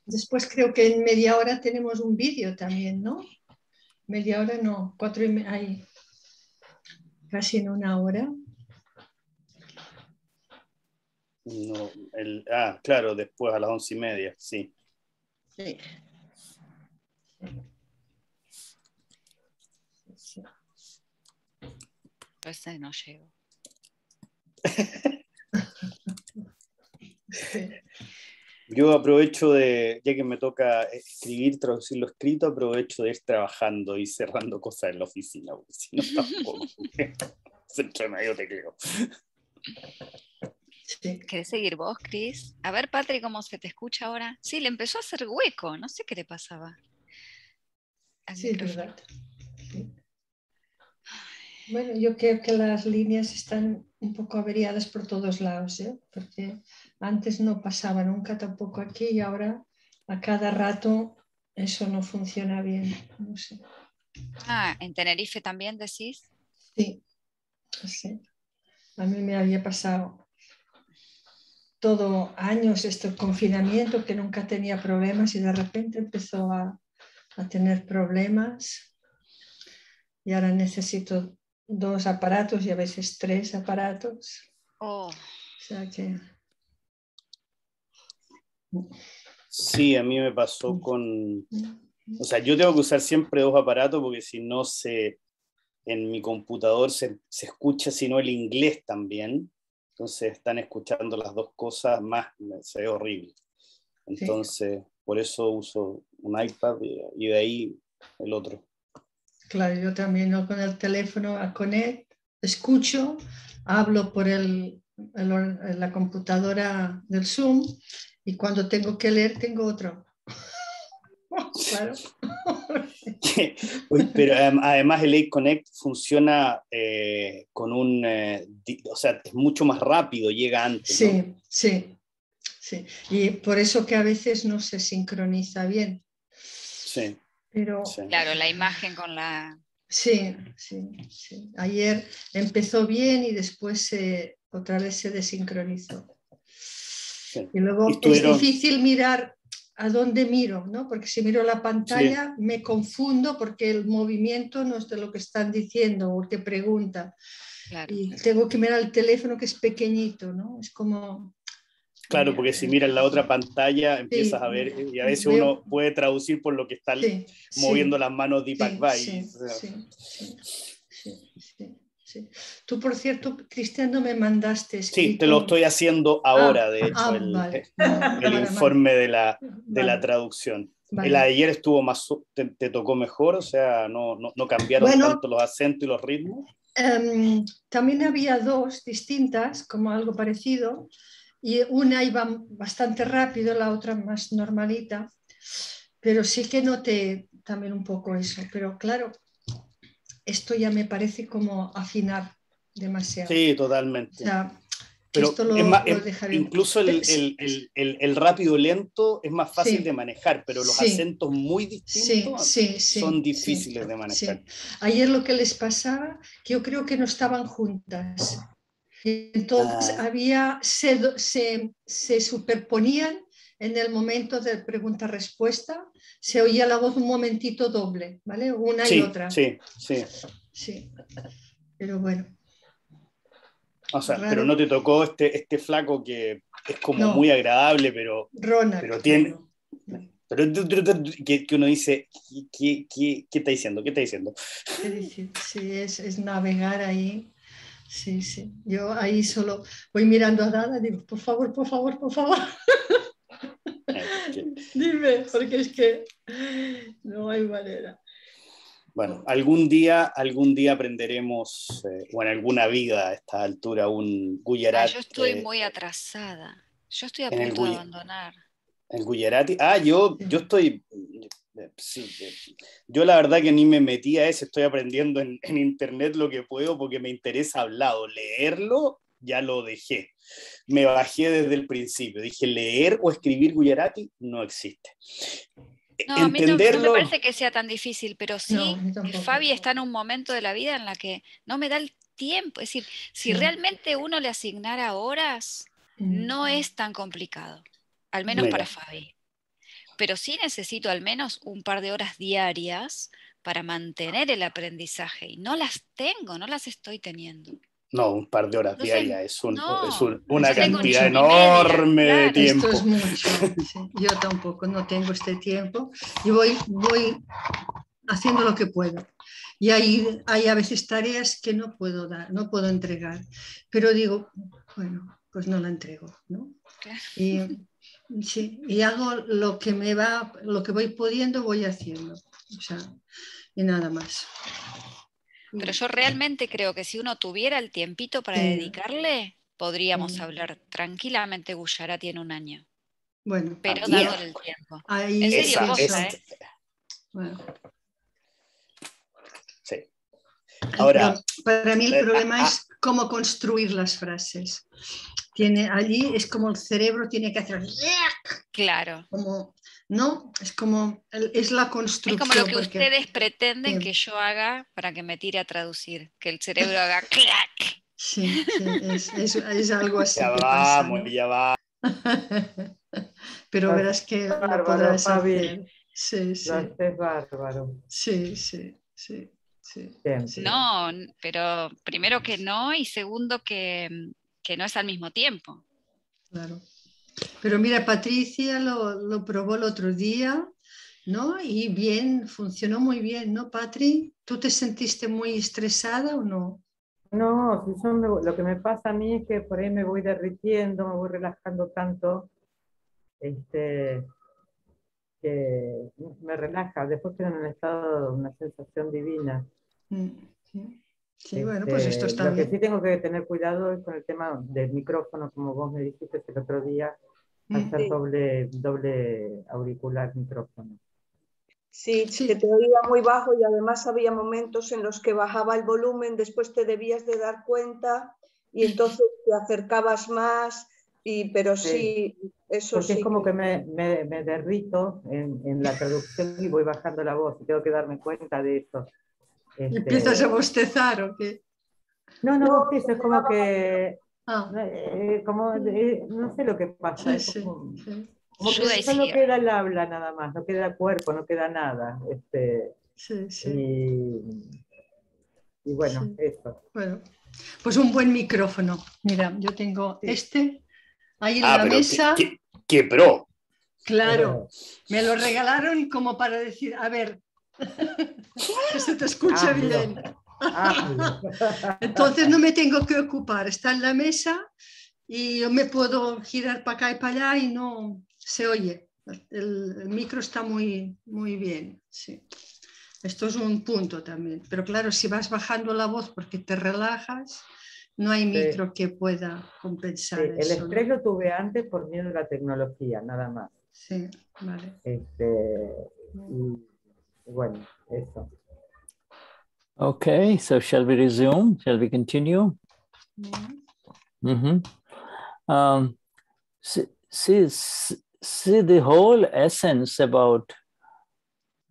Después creo que en media hora tenemos un vídeo también, ¿no? Media hora no, 4:30, casi en una hora. No, claro, después a las 11:30, sí. Sí. Ese no llego. Yo aprovecho ya que me toca escribir, traducir lo escrito, aprovecho de ir trabajando y cerrando cosas en la oficina, porque si no tampoco. Se entre medio tecleo. Sí. ¿Querés seguir vos, Cris? A ver, Patri, ¿cómo se te escucha ahora? Sí, le empezó a hacer hueco, no sé qué le pasaba al Sí, es micrófono. verdad. Sí. Bueno, yo creo que las líneas están un poco averiadas por todos lados, ¿eh? Porque antes no pasaba nunca tampoco aquí y ahora a cada rato eso no funciona bien. No sé. Ah, ¿en Tenerife también decís? Sí, sí. A mí me había pasado todo años este confinamiento que nunca tenía problemas y de repente empezó a tener problemas y ahora necesito 2 aparatos y a veces 3 aparatos. Oh. O sea que... Sí, a mí me pasó con... O sea, yo tengo que usar siempre 2 aparatos porque si no en mi computador se escucha, si no el inglés también. Entonces están escuchando las 2 cosas más, se ve horrible. Entonces, sí. Por eso uso un iPad y de ahí el otro. Claro, yo también, ¿no? Con el teléfono a conecto, escucho, hablo por la computadora del Zoom y cuando tengo que leer tengo otro. Claro. Pero además el A-Connect funciona con o sea, es mucho más rápido, llega antes. Sí, ¿no? sí. Sí, y por eso que a veces no se sincroniza bien. Sí. Pero, sí. Claro, la imagen con la... Sí, sí, sí. Ayer empezó bien y después otra vez se desincronizó. Sí. Y luego es difícil mirar a dónde miro, ¿no? Porque si miro la pantalla sí. Me confundo porque el movimiento no es de lo que están diciendo o que pregunta. Claro. Y tengo que mirar el teléfono que es pequeñito, ¿no? Es como... Claro, porque si miras la otra pantalla empiezas sí, a ver, y a veces uno puede traducir por lo que está moviendo las manos de Vitarag. Sí. Tú, por cierto, Cristian, no me mandaste escrito. Sí, te lo estoy haciendo ahora, de hecho, vale. el informe de la traducción. Vale. El de ayer estuvo más, te tocó mejor, o sea, no cambiaron tanto los acentos y los ritmos. También había 2 distintas, como algo parecido, y una iba bastante rápido, la otra más normalita, pero sí que noté también un poco eso, pero claro, esto ya me parece como afinar demasiado. Sí, totalmente. O sea, pero esto es más, lo dejaré. Incluso el rápido lento es más fácil de manejar, pero los acentos muy distintos son difíciles de manejar. Sí. Ayer lo que les pasaba, que yo creo que no estaban juntas. Entonces se superponían en el momento de pregunta-respuesta, se oía la voz un momentito doble, ¿vale? Una y otra. Sí. Pero bueno. O sea, raro. Pero no te tocó este flaco que es como muy agradable, pero tiene... Pero que uno dice, ¿qué está diciendo? ¿Qué está diciendo? Sí, es navegar ahí. Sí. Yo ahí solo voy mirando a Dada y digo, por favor. Dime, porque es que no hay manera. Bueno, algún día aprenderemos, o en alguna vida a esta altura, un Gujarat. Yo estoy muy atrasada. Yo estoy a punto de abandonar. ¿El Gujarati? Yo estoy... Sí, yo la verdad que ni me metí a eso, estoy aprendiendo en internet lo que puedo porque me interesa hablado. Leerlo ya lo dejé. Me bajé desde el principio. Dije, leer o escribir Gujarati no existe. No, a mí no me parece que sea tan difícil, pero sí que Fabi está en un momento de la vida en la que no me da el tiempo. Es decir, si realmente uno le asignara horas, no es tan complicado, al menos para Fabi. Pero sí necesito al menos un par de horas diarias para mantener el aprendizaje y no las tengo, no las estoy teniendo. No, un par de horas diarias es una cantidad enorme de tiempo. Esto es mucho. Sí. Yo tampoco no tengo este tiempo y voy haciendo lo que puedo. Y hay a veces tareas que no puedo dar, no puedo entregar. Pero digo, bueno, pues no la entrego, ¿no? Sí, y hago lo que voy pudiendo, voy haciendo. O sea, y nada más. Pero yo realmente creo que si uno tuviera el tiempito para dedicarle, podríamos hablar tranquilamente Gujarati en un año. Bueno, pero dándole el tiempo. Ahí en serio, posta, ¿eh? Bueno. Sí. Ahora, para mí el problema es cómo construir las frases. Allí es como el cerebro tiene que hacer. Claro. Como, no, es la construcción. Es como lo que ustedes pretenden que yo haga para que me tire a traducir, que el cerebro haga clac. Sí, es algo así. Ya que vamos, pasa, ¿no? ya va. Pero verás que lo podrás hacer. Sí, sí. Lo haces bárbaro. Sí, sí, sí. Sí. No, pero primero que no y segundo que no es al mismo tiempo. Claro. Pero mira, Patricia lo probó el otro día, ¿no? Y bien, funcionó muy bien, ¿no, Patri? ¿Tú te sentiste muy estresada o no? No, si lo que me pasa a mí es que por ahí me voy derritiendo, me voy relajando tanto, que me relaja. Después quedo en un estado, una sensación divina. Sí, bueno, pues esto está lo bien. que sí tengo que tener cuidado es con el tema del micrófono, como vos me dijiste el otro día, hacer doble auricular micrófono. Sí, que te oía muy bajo y además había momentos en los que bajaba el volumen, después te debías de dar cuenta y entonces te acercabas más, pero sí, eso porque sí. es como que me derrito en la traducción y voy bajando la voz y tengo que darme cuenta de eso. ¿Empiezas a bostezar o qué? No bostezo, es como que... no sé lo que pasa. Sí, es como Shuddha que solo queda el habla nada más, no queda cuerpo, no queda nada. Sí, sí. Y bueno, Sí. eso. Bueno, pues un buen micrófono. Mira, yo tengo ahí en la pero mesa. ¡Qué pro! Claro, me lo regalaron como para decir, a ver, que se te escuche bien. Entonces no me tengo que ocupar, está en la mesa y yo me puedo girar para acá y para allá y no se oye. El micro está muy, muy bien, sí. Esto es un punto también. Pero claro, si vas bajando la voz porque te relajas, no hay micro que pueda compensar eso. El estrés lo tuve antes por miedo a la tecnología, nada más. Sí, vale. Y bueno, eso. Okay, so shall we resume? Shall we continue? See the whole essence about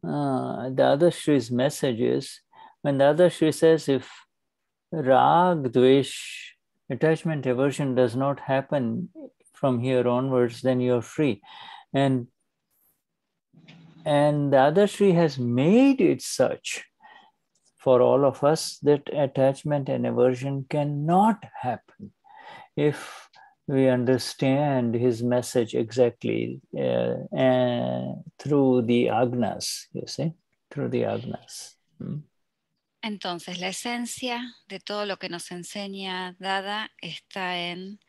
Dadashri's messages, when Dadashri says if raag-dwesh, attachment aversion does not happen from here onwards, then you're free. And Dadashri has made it such for all of us that attachment and aversion cannot happen if we understand his message exactly through the agnas, you see, through the agnas. Entonces, la esencia de todo lo que nos enseña Dada está en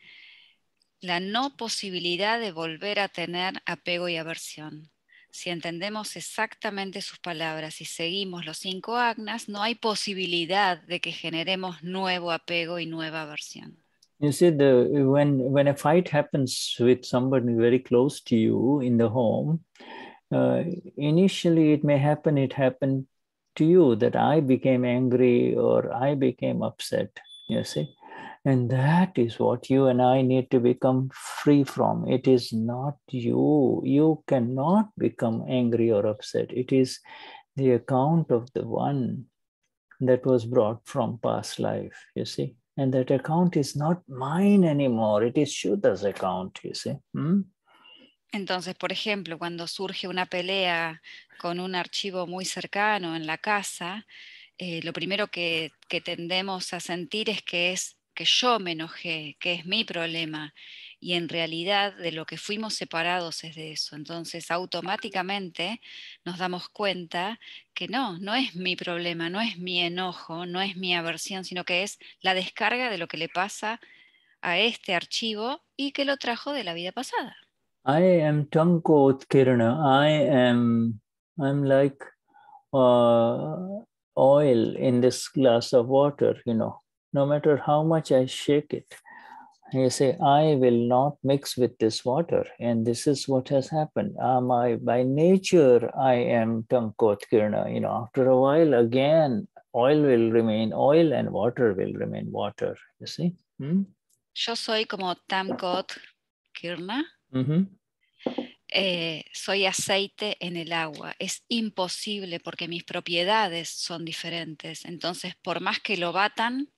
la no posibilidad de volver a tener apego y aversión. Si entendemos exactamente sus palabras y seguimos los 5 agnas, no hay posibilidad de que generemos nuevo apego y nueva aversión. You see, when a fight happens with somebody very close to you in the home, initially it happened to you that I became angry or I became upset, you see. And that is what you and I need to become free from. It is not you. You cannot become angry or upset. It is the account of the one that was brought from past life, you see. And that account is not mine anymore. It is Shuddha's account, you see. Entonces, por ejemplo, cuando surge una pelea con un archivo muy cercano en la casa, lo primero que tendemos a sentir es que yo me enojé, que es mi problema. Y en realidad de lo que fuimos separados es de eso. Entonces automáticamente nos damos cuenta que no es mi problema, no es mi enojo, no es mi aversión, sino que es la descarga de lo que le pasa a este archivo y que lo trajo de la vida pasada. I am Tankot-kirna. I'm like oil in this glass of water, you know. No matter how much I shake it, you say, I will not mix with this water. And this is what has happened. By nature, I am Tankot-kirna. You know, after a while, again, oil will remain oil and water will remain water. You see? Yo soy como Tankot-kirna. Soy aceite en el agua. Es imposible porque mis propiedades son diferentes. Entonces, por más que lo batan,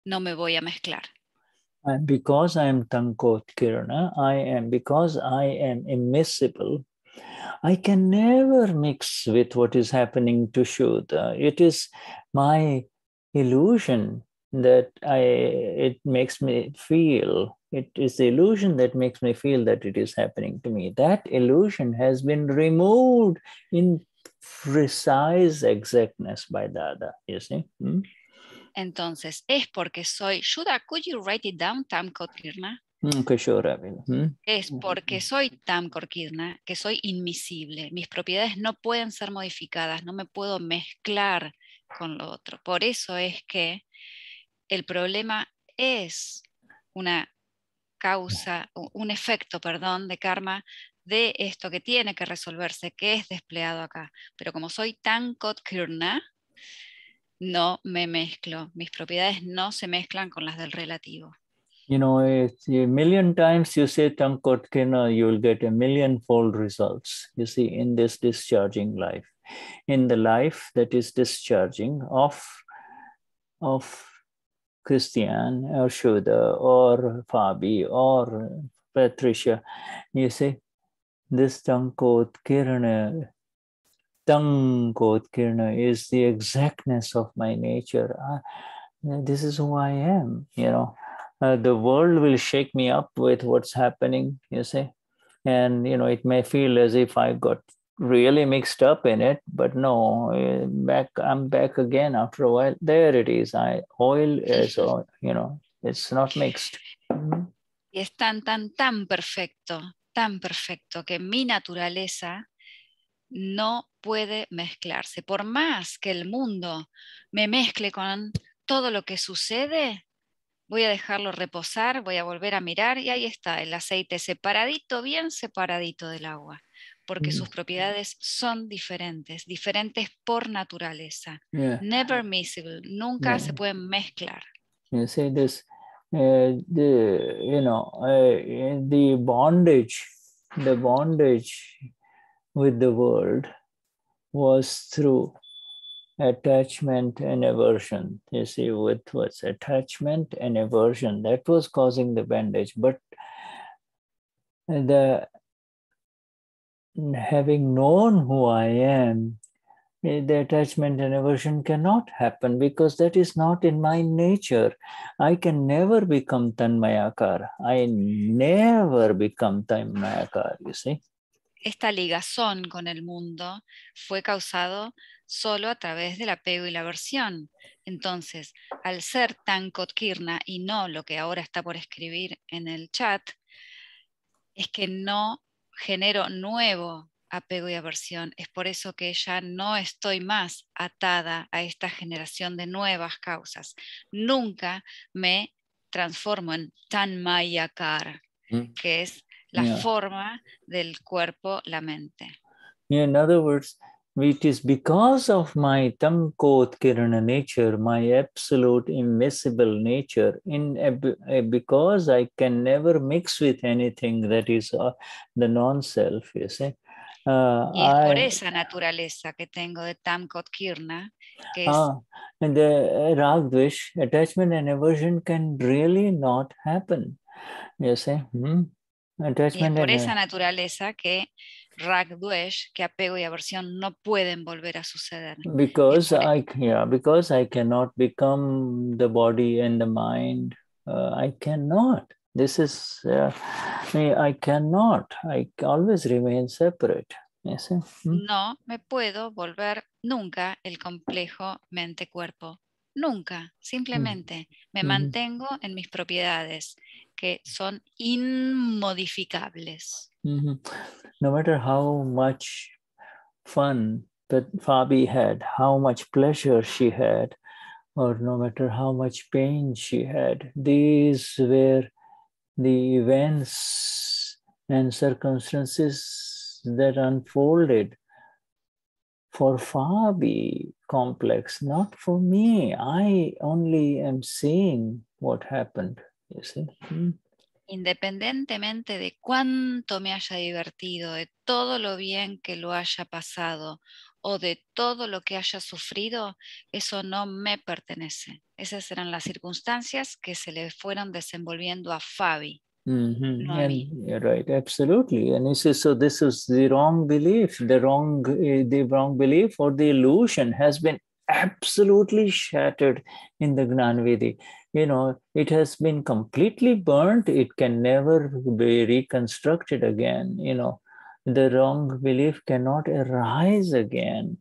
no me voy a mezclar. And because I am Tankot-kirna, because I am immiscible, I can never mix with what is happening to Shuddha. It is my illusion that it makes me feel. It is the illusion that makes me feel that it is happening to me. That illusion has been removed in precise exactness by Dada, you see? Entonces, es porque soy... Shuddha, could you write it down, Tankot-kirna? Okay, sure, I will. Es porque soy Tankot-kirna que soy invisible. Mis propiedades no pueden ser modificadas, no me puedo mezclar con lo otro. Por eso es que el problema es una causa, un efecto, perdón, de karma de esto que tiene que resolverse, que es desplegado acá. Pero como soy Tankot-kirna, no me mezclo. Mis propiedades no se mezclan con las del relativo. You know, a million times you say Tankot-kirna, you will get a million-fold results, you see, in this discharging life. In the life that is discharging of Cristian or Shuddha or Fabi or Patricia, you see, this Tankot-kirna is the exactness of my nature. This is who I am, you know. The world will shake me up with what's happening, you see. And, you know, it may feel as if I got really mixed up in it, but no, I'm back again after a while. There it is. Oil is, you know, it's not mixed. Y es tan perfecto que mi naturaleza no puede mezclarse. Por más que el mundo me mezcle con todo lo que sucede, voy a dejarlo reposar, voy a volver a mirar y ahí está el aceite separadito, bien separadito del agua, porque sus propiedades son diferentes por naturaleza. Yeah. Never miscible, nunca se pueden mezclar. You see this, the bondage with the world was through attachment and aversion. You see, with what's attachment and aversion, that was causing the bandage. But having known who I am, the attachment and aversion cannot happen because that is not in my nature. I can never become Tanmayakar. I never become Tanmayakar, you see. Esta ligazón con el mundo fue causado solo a través del apego y la aversión. Entonces, al ser Tankot-kirna y no lo que ahora está por escribir en el chat, es que no genero nuevo apego y aversión. Es por eso que ya no estoy más atada a esta generación de nuevas causas. Nunca me transformo en Tanmayakar, que es la forma del cuerpo, la mente. In other words, it is because of my Tankot-kirna nature, my absolute immiscible nature, because I can never mix with anything that is the non-self, you see. Y es por esa naturaleza que tengo de Tankot-kirna, que es... And the raag-dwesh, attachment and aversion can really not happen, you see. Y es por esa naturaleza que raag-dwesh, que apego y aversión no pueden volver a suceder. Because I cannot become the body and the mind. I cannot. This is I cannot. I always remain separate. Yes. No me puedo volver nunca el complejo mente-cuerpo. Nunca, simplemente me mantengo en mis propiedades, que son inmodificables. No matter how much fun that Fabi had, how much pleasure she had, or no matter how much pain she had, these were the events and circumstances that unfolded for Fabi complex, not for me. I only am seeing what happened, you see. Independientemente de cuánto me haya divertido, de todo lo bien que lo haya pasado o de todo lo que haya sufrido, eso no me pertenece. Esas eran las circunstancias que se le fueron desenvolviendo a Fabi. No a mí. You're right, absolutely. And you see, so this is the wrong belief, the wrong belief or the illusion has been absolutely shattered in the Gnanvedi. You know, it has been completely burnt. It can never be reconstructed again. You know, the wrong belief cannot arise again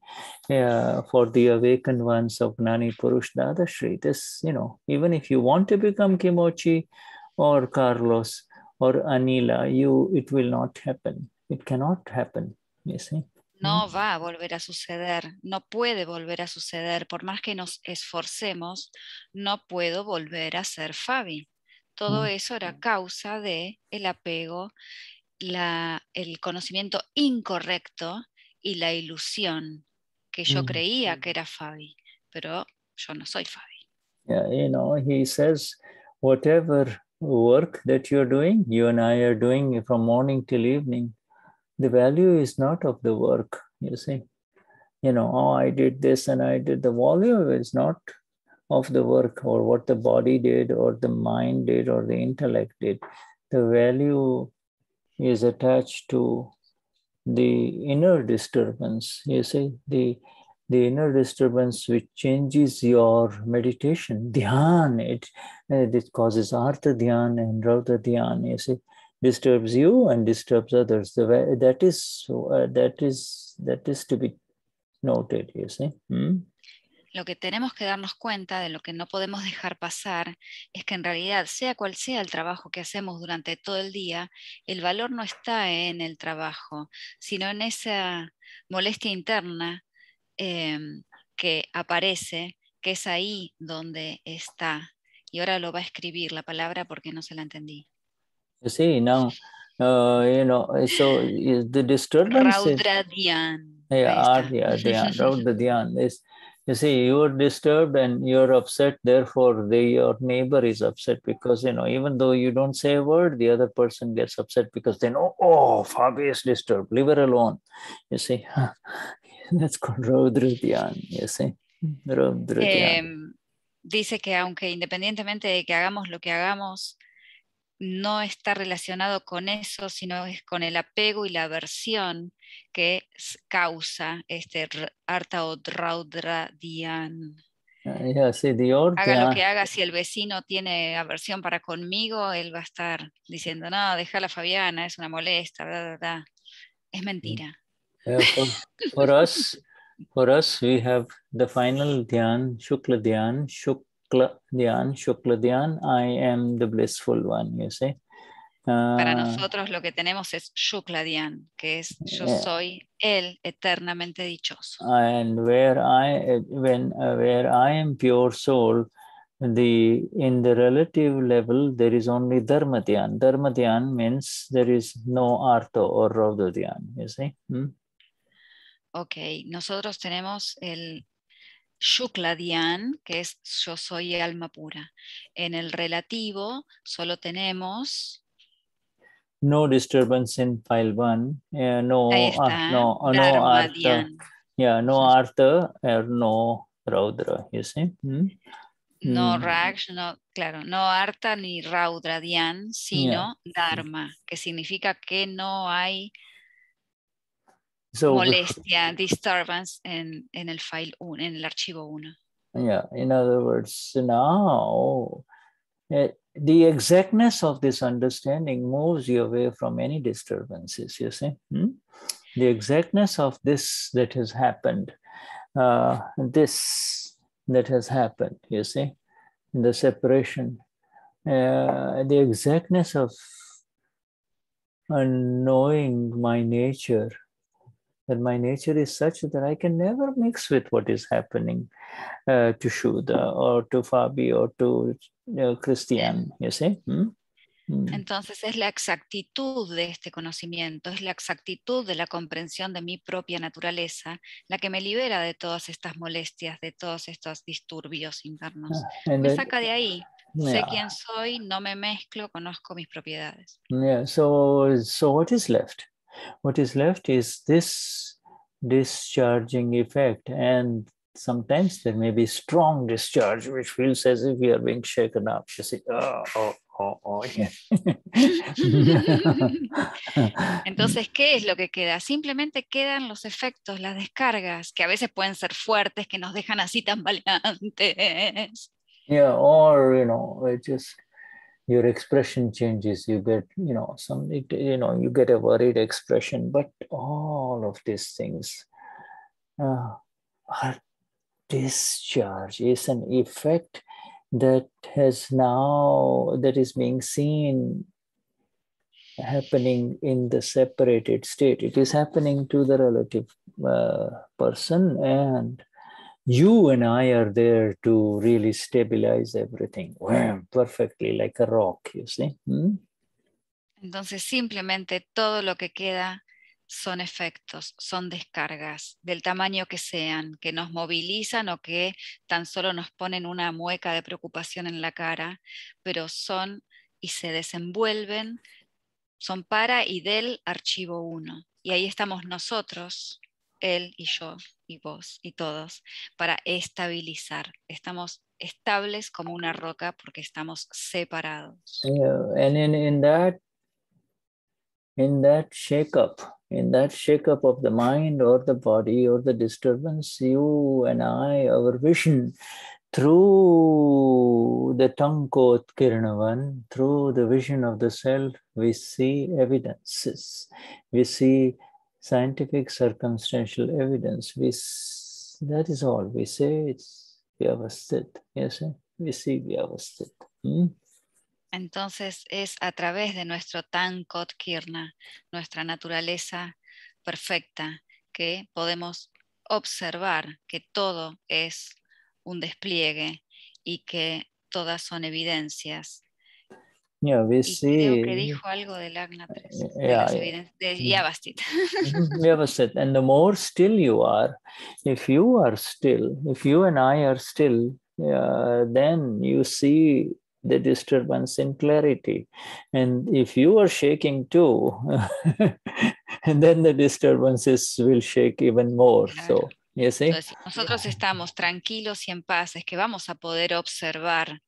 for the awakened ones of Gnani Purush Dadashri. This, you know, even if you want to become Kimochi or Carlos or Anila, it will not happen. It cannot happen, you see. No va a volver a suceder, no puede volver a suceder. Por más que nos esforcemos, no puedo volver a ser Fabi. Todo eso era causa de el apego, el conocimiento incorrecto y la ilusión que yo creía que era Fabi, pero yo no soy Fabi. Yeah, you know, he says, whatever work that you're doing, you and I are doing from morning till evening, the value is not of the work, you see. You know, oh, I did this and I did. The value is not of the work or what the body did or the mind did or the intellect did. The value is attached to the inner disturbance, you see, the inner disturbance which changes your meditation, dhyan, it causes artha dhyan and raudra dhyan, you see, disturbs you and disturbs others. That is to be noted, you see. Lo que tenemos que darnos cuenta de lo que no podemos dejar pasar es que en realidad, sea cual sea el trabajo que hacemos durante todo el día, el valor no está en el trabajo, sino en esa molestia interna que aparece, que es ahí donde está. Y ahora lo va a escribir la palabra porque no se la entendí. You see, now, you know, so the disturbance Raudra Dhyan. Raudra Dhyan is, you see, you are disturbed and you're upset, therefore your neighbor is upset because, you know, even though you don't say a word, the other person gets upset because they know, oh, Fabi is disturbed, leave her alone. You see, that's called Raudra Dhyan, you see. Raudra Dhyan. Dice que aunque independientemente de que hagamos lo que hagamos, no está relacionado con eso, sino es con el apego y la aversión que causa este artha o raudra dhyan. Haga lo que haga, si el vecino tiene aversión para conmigo, él va a estar diciendo, no, deja a la Fabiana, es una molesta, bla, bla, bla. Es mentira. For us, we have the final dhyan, Shukla dhyan, Shukla dhyan, I am the blissful one, you see. Para nosotros lo que tenemos es Shukla dhyan, que es yo soy el eternamente dichoso. And where I am pure soul, in the relative level there is only dharma dhyan. Dharma dhyan means there is no artha or raudra dhyan, you see. Ok, nosotros tenemos el Shukla dhyan, que es yo soy alma pura. En el relativo solo tenemos no disturbance in file 1, no artha, no artha or no raudra, you see. No rag, no artha ni raudra dhyan, sino dharma, que significa que no hay molestia, disturbance en el file 1, en el archivo 1. Yeah, in other words, now the exactness of this understanding moves you away from any disturbances, you see. The exactness of this that has happened, this that has happened, you see, the separation, the exactness of knowing my nature, that my nature is such that I can never mix with what is happening to Shuddha or to Fabi or to Cristian, you see. Entonces es la exactitud de este conocimiento, es la exactitud de la comprensión de mi propia naturaleza, la que me libera de todas estas molestias, de todos estos disturbios internos. Me saca de ahí. Sé quién soy, no me mezclo, conozco mis propiedades. Yeah, so what is left? What is left is this discharging effect, and sometimes there may be strong discharge, which feels as if we are being shaken up. You see, yeah. Entonces, ¿qué es lo que queda? Simplemente quedan los efectos, las descargas, que a veces pueden ser fuertes, que nos dejan así tambaleantes. Yeah, or it just your expression changes. You get, you get a worried expression. But all of these things are discharge. Is an effect that is being seen happening in the separated state. It is happening to the relative person, and you and I are there to really stabilize everything perfectly, like a rock, you see. Entonces simplemente todo lo que queda son efectos, son descargas del tamaño que sean, que nos movilizan o que tan solo nos ponen una mueca de preocupación en la cara, pero son y se desenvuelven, son para y del archivo 1. Y ahí estamos nosotros, él y yo y vos y todos, para estabilizar. Estamos estables como una roca porque estamos separados. And in that shake-up of the mind or the body or the disturbance, you and I, our vision through the Tankot Kirnavan, through the vision of the self, we see evidences. We see scientific circumstantial evidence. That is all. We say it's Vyavasthit. Yes, we see Vyavasthit. Entonces es a través de nuestro Tankot Kirna, nuestra naturaleza perfecta, que podemos observar que todo es un despliegue y que todas son evidencias. Yeah, we see. Creo que dijo algo del Agna, de Vyavasthit. Vyavasthit. And the more still you are, if you and I are still, then you see the disturbance in clarity. And if you are shaking too, and then the disturbances will shake even more. Claro. So, you see? Entonces, si nosotros estamos tranquilos y en paz, es que vamos a poder observar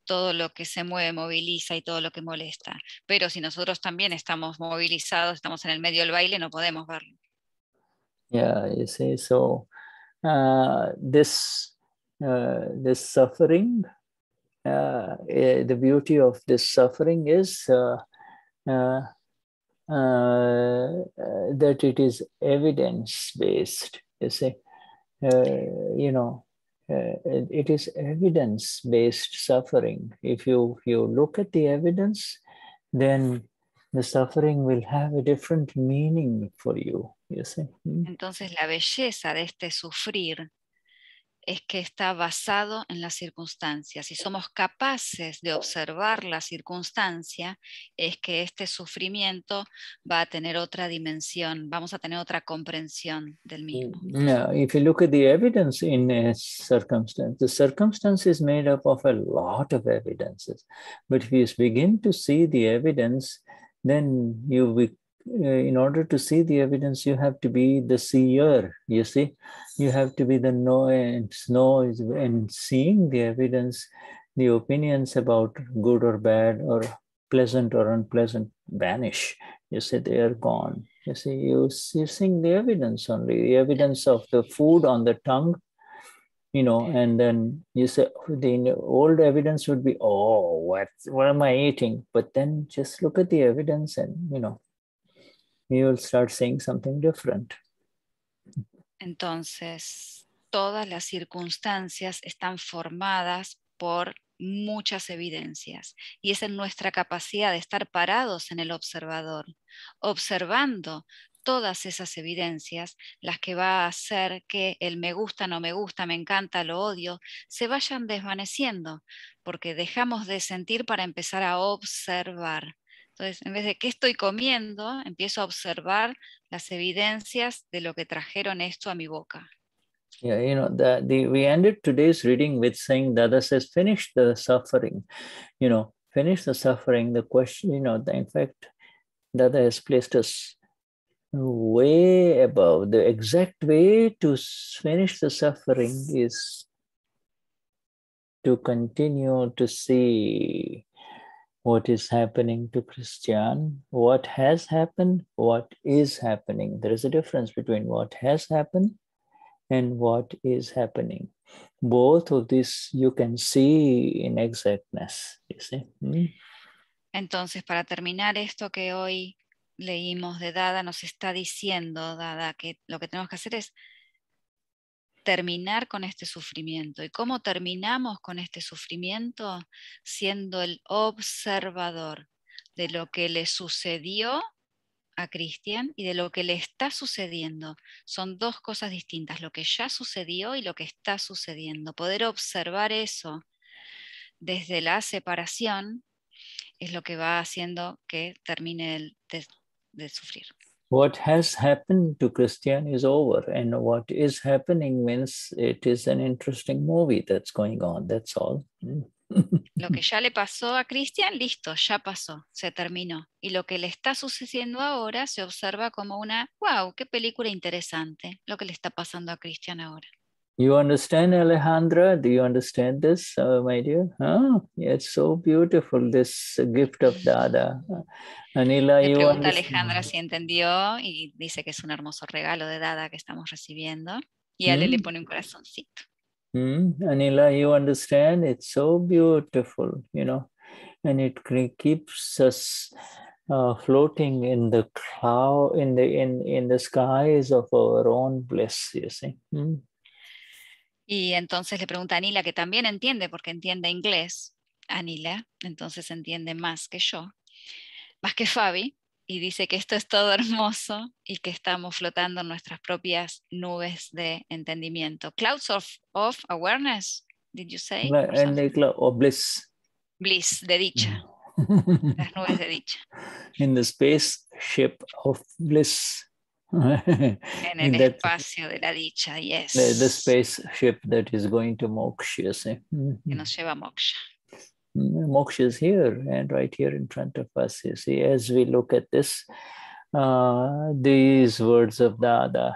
todo lo que se mueve, moviliza y todo lo que molesta. Pero si nosotros también estamos movilizados, estamos en el medio del baile, no podemos verlo. Yeah, you see, so this suffering, the beauty of this suffering is that it is evidence-based, you see. It is evidence-based suffering. If you look at the evidence, then the suffering will have a different meaning for you, you see. Entonces la belleza de este sufrir es que está basado en las circunstancias. Si somos capaces de observar la circunstancia, es que este sufrimiento va a tener otra dimensión, vamos a tener otra comprensión del mismo. Yeah, if you look at the evidence in a circumstance, the circumstance is made up of a lot of evidences. But if you begin to see the evidence, then in order to see the evidence, you have to be the seer, you see. You have to be the knower, and seeing the evidence, the opinions about good or bad or pleasant or unpleasant vanish. You see, they are gone. You see, you're seeing the evidence only, the evidence of the food on the tongue, and then you say, the old evidence would be, oh, what am I eating? But then just look at the evidence and, you will start saying something different. Entonces, todas las circunstancias están formadas por muchas evidencias, y es en nuestra capacidad de estar parados en el observador, observando todas esas evidencias, las que va a hacer que el me gusta, no me gusta, me encanta, lo odio, se vayan desvaneciendo, porque dejamos de sentir para empezar a observar. Entonces, en vez de qué estoy comiendo, empiezo a observar las evidencias de lo que trajeron esto a mi boca. Yeah, you know, we ended today's reading with saying Dada says, finish the suffering, you know, finish the suffering. The question, you know, in fact, Dada has placed us way above. The exact way to finish the suffering is to continue to see what is happening to Cristian, what has happened, what is happening. There is a difference between what has happened and what is happening. Both of these you can see in exactness, you see. Entonces, para terminar esto que hoy leímos de Dada, nos está diciendo Dada que lo que tenemos que hacer es terminar con este sufrimiento. ¿Y cómo terminamos con este sufrimiento? Siendo el observador de lo que le sucedió a Cristian y de lo que le está sucediendo. Son dos cosas distintas, lo que ya sucedió y lo que está sucediendo. Poder observar eso desde la separación es lo que va haciendo que termine de sufrir. What has happened to Cristian is over, and what is happening means it is an interesting movie that's going on, that's all. Lo que ya le pasó a Cristian, listo, ya pasó, se terminó. Y lo que le está sucediendo ahora se observa como una, wow, qué película interesante, lo que le está pasando a Cristian ahora. You understand, Alejandra? Do you understand this, my dear? Oh, yeah, it's so beautiful, this gift of Dada. Anila, Le you pregunta a understand? Alejandra si entendió y dice que es un hermoso regalo de Dada que estamos recibiendo. Y Ale le pone un corazoncito. Anila, you understand? It's so beautiful, you know, and it keeps us floating in the cloud, in the skies of our own bliss, you see. Y entonces le pregunta a Anila, que también entiende, porque entiende inglés, Anila, entonces entiende más que yo, más que Fabi, y dice que esto es todo hermoso y que estamos flotando en nuestras propias nubes de entendimiento. Clouds of awareness, did you say? And the cloud of bliss. Bliss, de dicha. Las nubes de dicha. In the spaceship of bliss. En el espacio de la dicha, yes. The spaceship that is going to Moksha, see? Que nos lleva a Moksha. Moksha is here and right here in front of us, you see, as we look at this, these words of Dada.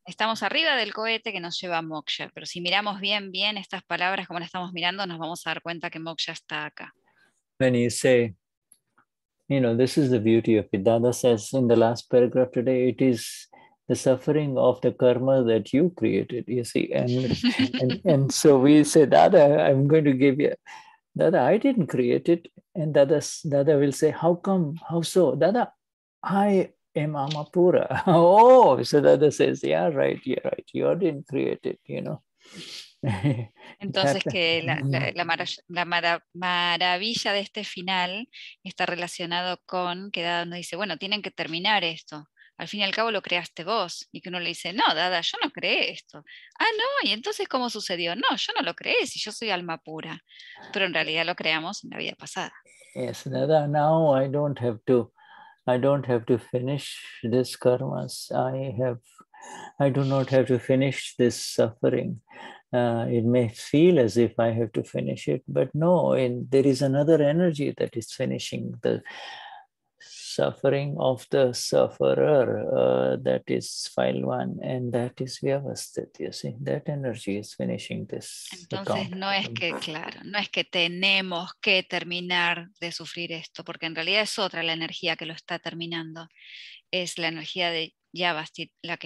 Estamos arriba del cohete que nos lleva a Moksha, pero si miramos bien estas palabras como las estamos mirando, nos vamos a dar cuenta que Moksha está acá. When you say, you know, this is the beauty of it. Dada says in the last paragraph today, it is the suffering of the karma that you created, you see. And so we say, Dada, I'm going to give you, Dada, I didn't create it. And Dada will say, how come? How so? Dada, I am Amapura. Oh, so Dada says, yeah, right, you didn't create it, you know. Entonces que la maravilla de este final está relacionado con que Dada nos dice, bueno, tienen que terminar esto. Al fin y al cabo lo creaste vos. Y que uno le dice, no, Dada, yo no creé esto. Ah, no, ¿y entonces cómo sucedió? No, yo no lo creé si yo soy alma pura. Pero en realidad lo creamos en la vida pasada. Yes, Dada, now I don't have to finish this karmas. I do not have to finish this suffering. It may feel as if I have to finish it, but no, there is another energy that is finishing the suffering of the sufferer. That is file 1, and that is Vyavasthit, you see. That energy is finishing this. Entonces no es que, claro, no es que tenemos que terminar de sufrir esto, porque en realidad es otra la energía que lo está terminando. Es la energía de Vyavasthit la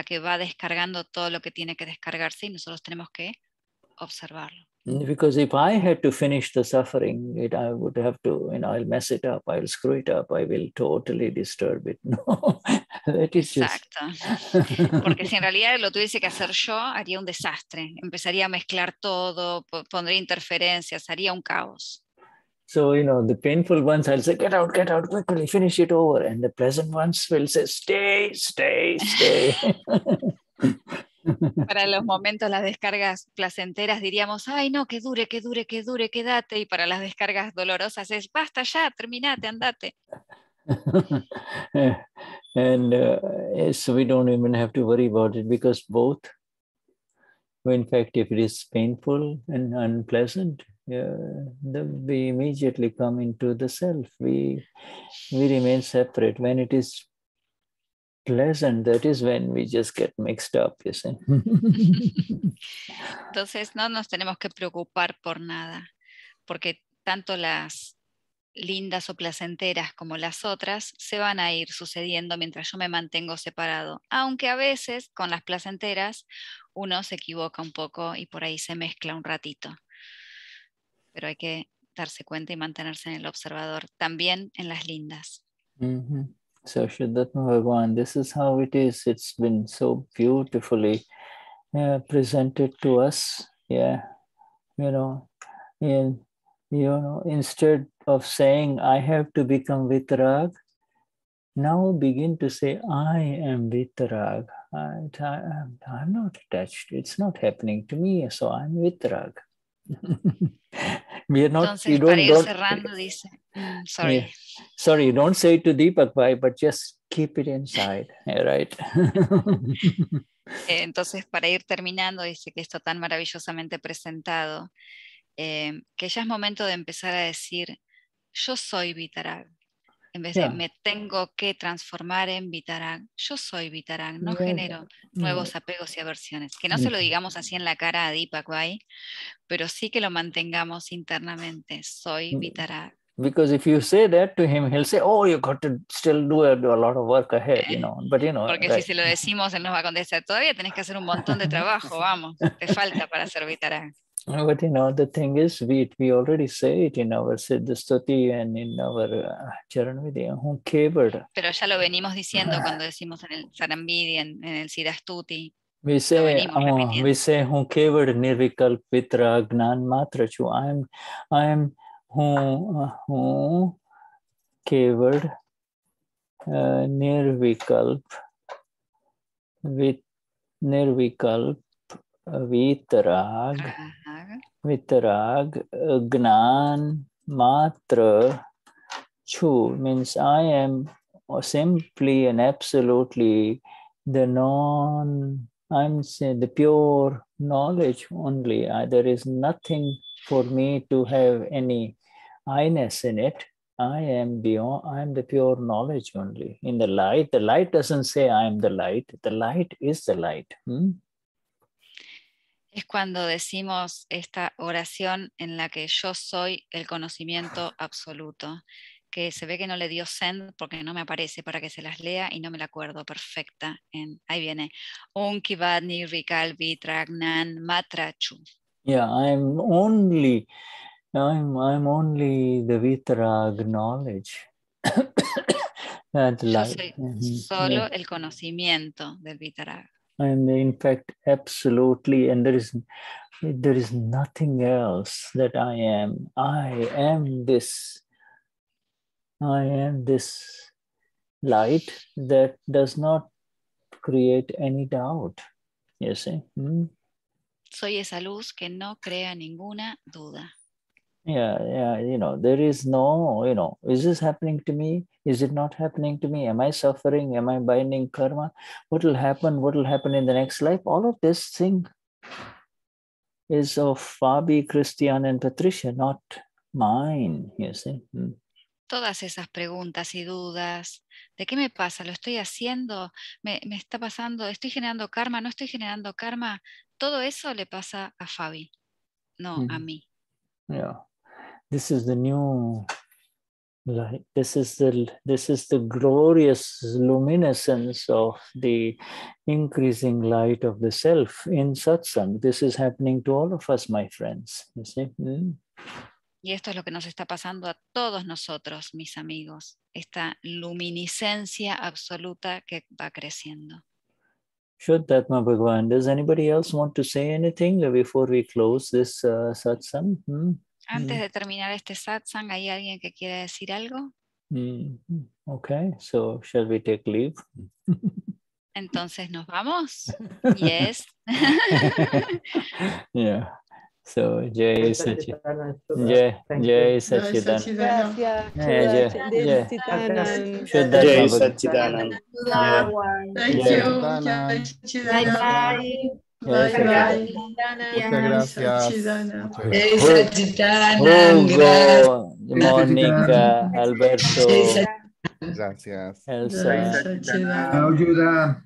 que va descargando todo lo que tiene que descargarse y nosotros tenemos que observarlo. Because if I had to finish the suffering, I would have to, I'll mess it up, I'll screw it up, I will totally disturb it. No, that is Exacto. Porque si en realidad lo tuviese que hacer yo, haría un desastre. Empezaría a mezclar todo, pondría interferencias, haría un caos. So, the painful ones, I'll say, get out, quickly, finish it over. And the pleasant ones will say, stay, stay, stay. Para los momentos, las descargas placenteras diríamos, ay no, que dure, quédate. Y para las descargas dolorosas es, basta ya, terminate, andate. And so we don't even have to worry about it, because both, in fact, if it is painful and unpleasant, we immediately come into the self. We remain separate. When it is pleasant, that is when we just get mixed up, you see. Entonces no nos tenemos que preocupar por nada, porque tanto las lindas o placenteras como las otras se van a ir sucediendo mientras yo me mantengo separado, aunque a veces con las placenteras uno se equivoca un poco y por ahí se mezcla un ratito, pero hay que darse cuenta y mantenerse en el observador, también en las lindas. So Shuddhatma Bhagavan, this is how it is. It's been so beautifully presented to us. Yeah, and instead of saying I have to become Vitarag, now begin to say I am Vitarag. I'm not attached. It's not happening to me, so I'm Vitarag. We are not. Entonces, para ir cerrando, dice, sorry. Yeah. Sorry, don't say it to Deepak Bhai, but just keep it inside, right? Entonces, para ir terminando, dice que esto tan maravillosamente presentado, que ya es momento de empezar a decir, yo soy Vitarag. En vez de me tengo que transformar en Vitarag, yo soy Vitarag, no genero nuevos apegos y aversiones. Que no se lo digamos así en la cara a Deepak Bhai, pero sí que lo mantengamos internamente, soy Vitarag. Because if you say that to him, he'll say, oh, you got to still do a lot of work ahead, But Porque si se lo decimos, él nos va a contestar, todavía tenés que hacer un montón de trabajo, vamos, te falta para ser Vitarag. But the thing is, we already say it in our Siddha Stuti and in our Charanvidya, pero ya lo venimos diciendo cuando decimos en el Saranvidya, en el Siddha Stuti. We say Hun Kevad Nirvikalp Vitarag Gnan Matra Chu. I am Hun Kevad Nirvikalp Vitarag Gnan Matra Chu, means I am simply and absolutely I'm saying the pure knowledge only. There is nothing for me to have any I-ness in it. I am the pure knowledge only. In the light doesn't say I am the light is the light. Es cuando decimos esta oración en la que yo soy el conocimiento absoluto, que se ve que no le dio send porque no me aparece para que se las lea y no me la acuerdo perfecta. Ahí viene. Un kivad nirvikal vitragnan matrachu. Yeah, I'm only the Vitarag knowledge. Yo soy solo el conocimiento del Vitarag. And in fact, absolutely, and there is nothing else that I am. I am this light that does not create any doubt. You see? Soy esa luz que no crea ninguna duda. Yeah, there is no, is this happening to me? Is it not happening to me? Am I suffering? Am I binding karma? What will happen? What will happen in the next life? All of this thing is of Fabi, Cristian, and Patricia, not mine, you see. Todas esas preguntas y dudas, ¿de qué me pasa? ¿Lo estoy haciendo? ¿Me está pasando? ¿Estoy generando karma? ¿No estoy generando karma? Todo eso le pasa a Fabi, no a mí. Yeah. This is the new Like this is the glorious luminescence of the increasing light of the self in satsang. This is happening to all of us, my friends. You see? Y esto es lo que nos está pasando a todos nosotros, mis amigos. Esta luminiscencia absoluta que va creciendo. Shuddhatma Bhagavan, does anybody else want to say anything before we close this satsang? Antes de terminar este satsang, ¿hay alguien que quiera decir algo? Okay, so shall we take leave? Entonces, ¿nos vamos? Yes. Yeah. So, Jai Sachidanand. Jai Sachidanand. Jai Sachidanand. Thank you. Jai Sachidanand. Muchas gracias. Hugo, Mónica, Alberto. Gracias. Elsa. Ayuda.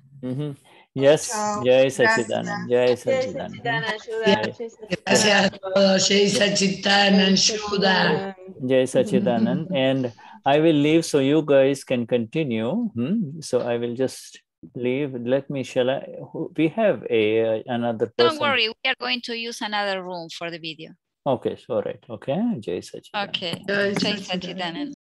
Yes, Jai Sachidanand. Jai Sachidanand. Gracias a todos. Jai Sachidanand, Shuddha. Jai Sachidanand. And I will leave so you guys can continue. So I will just leave. Let me, we have another person. Don't worry, we are going to use another room for the video. Okay, all right. Okay, Jai Sachidanand. Okay, Jai Sachidanand.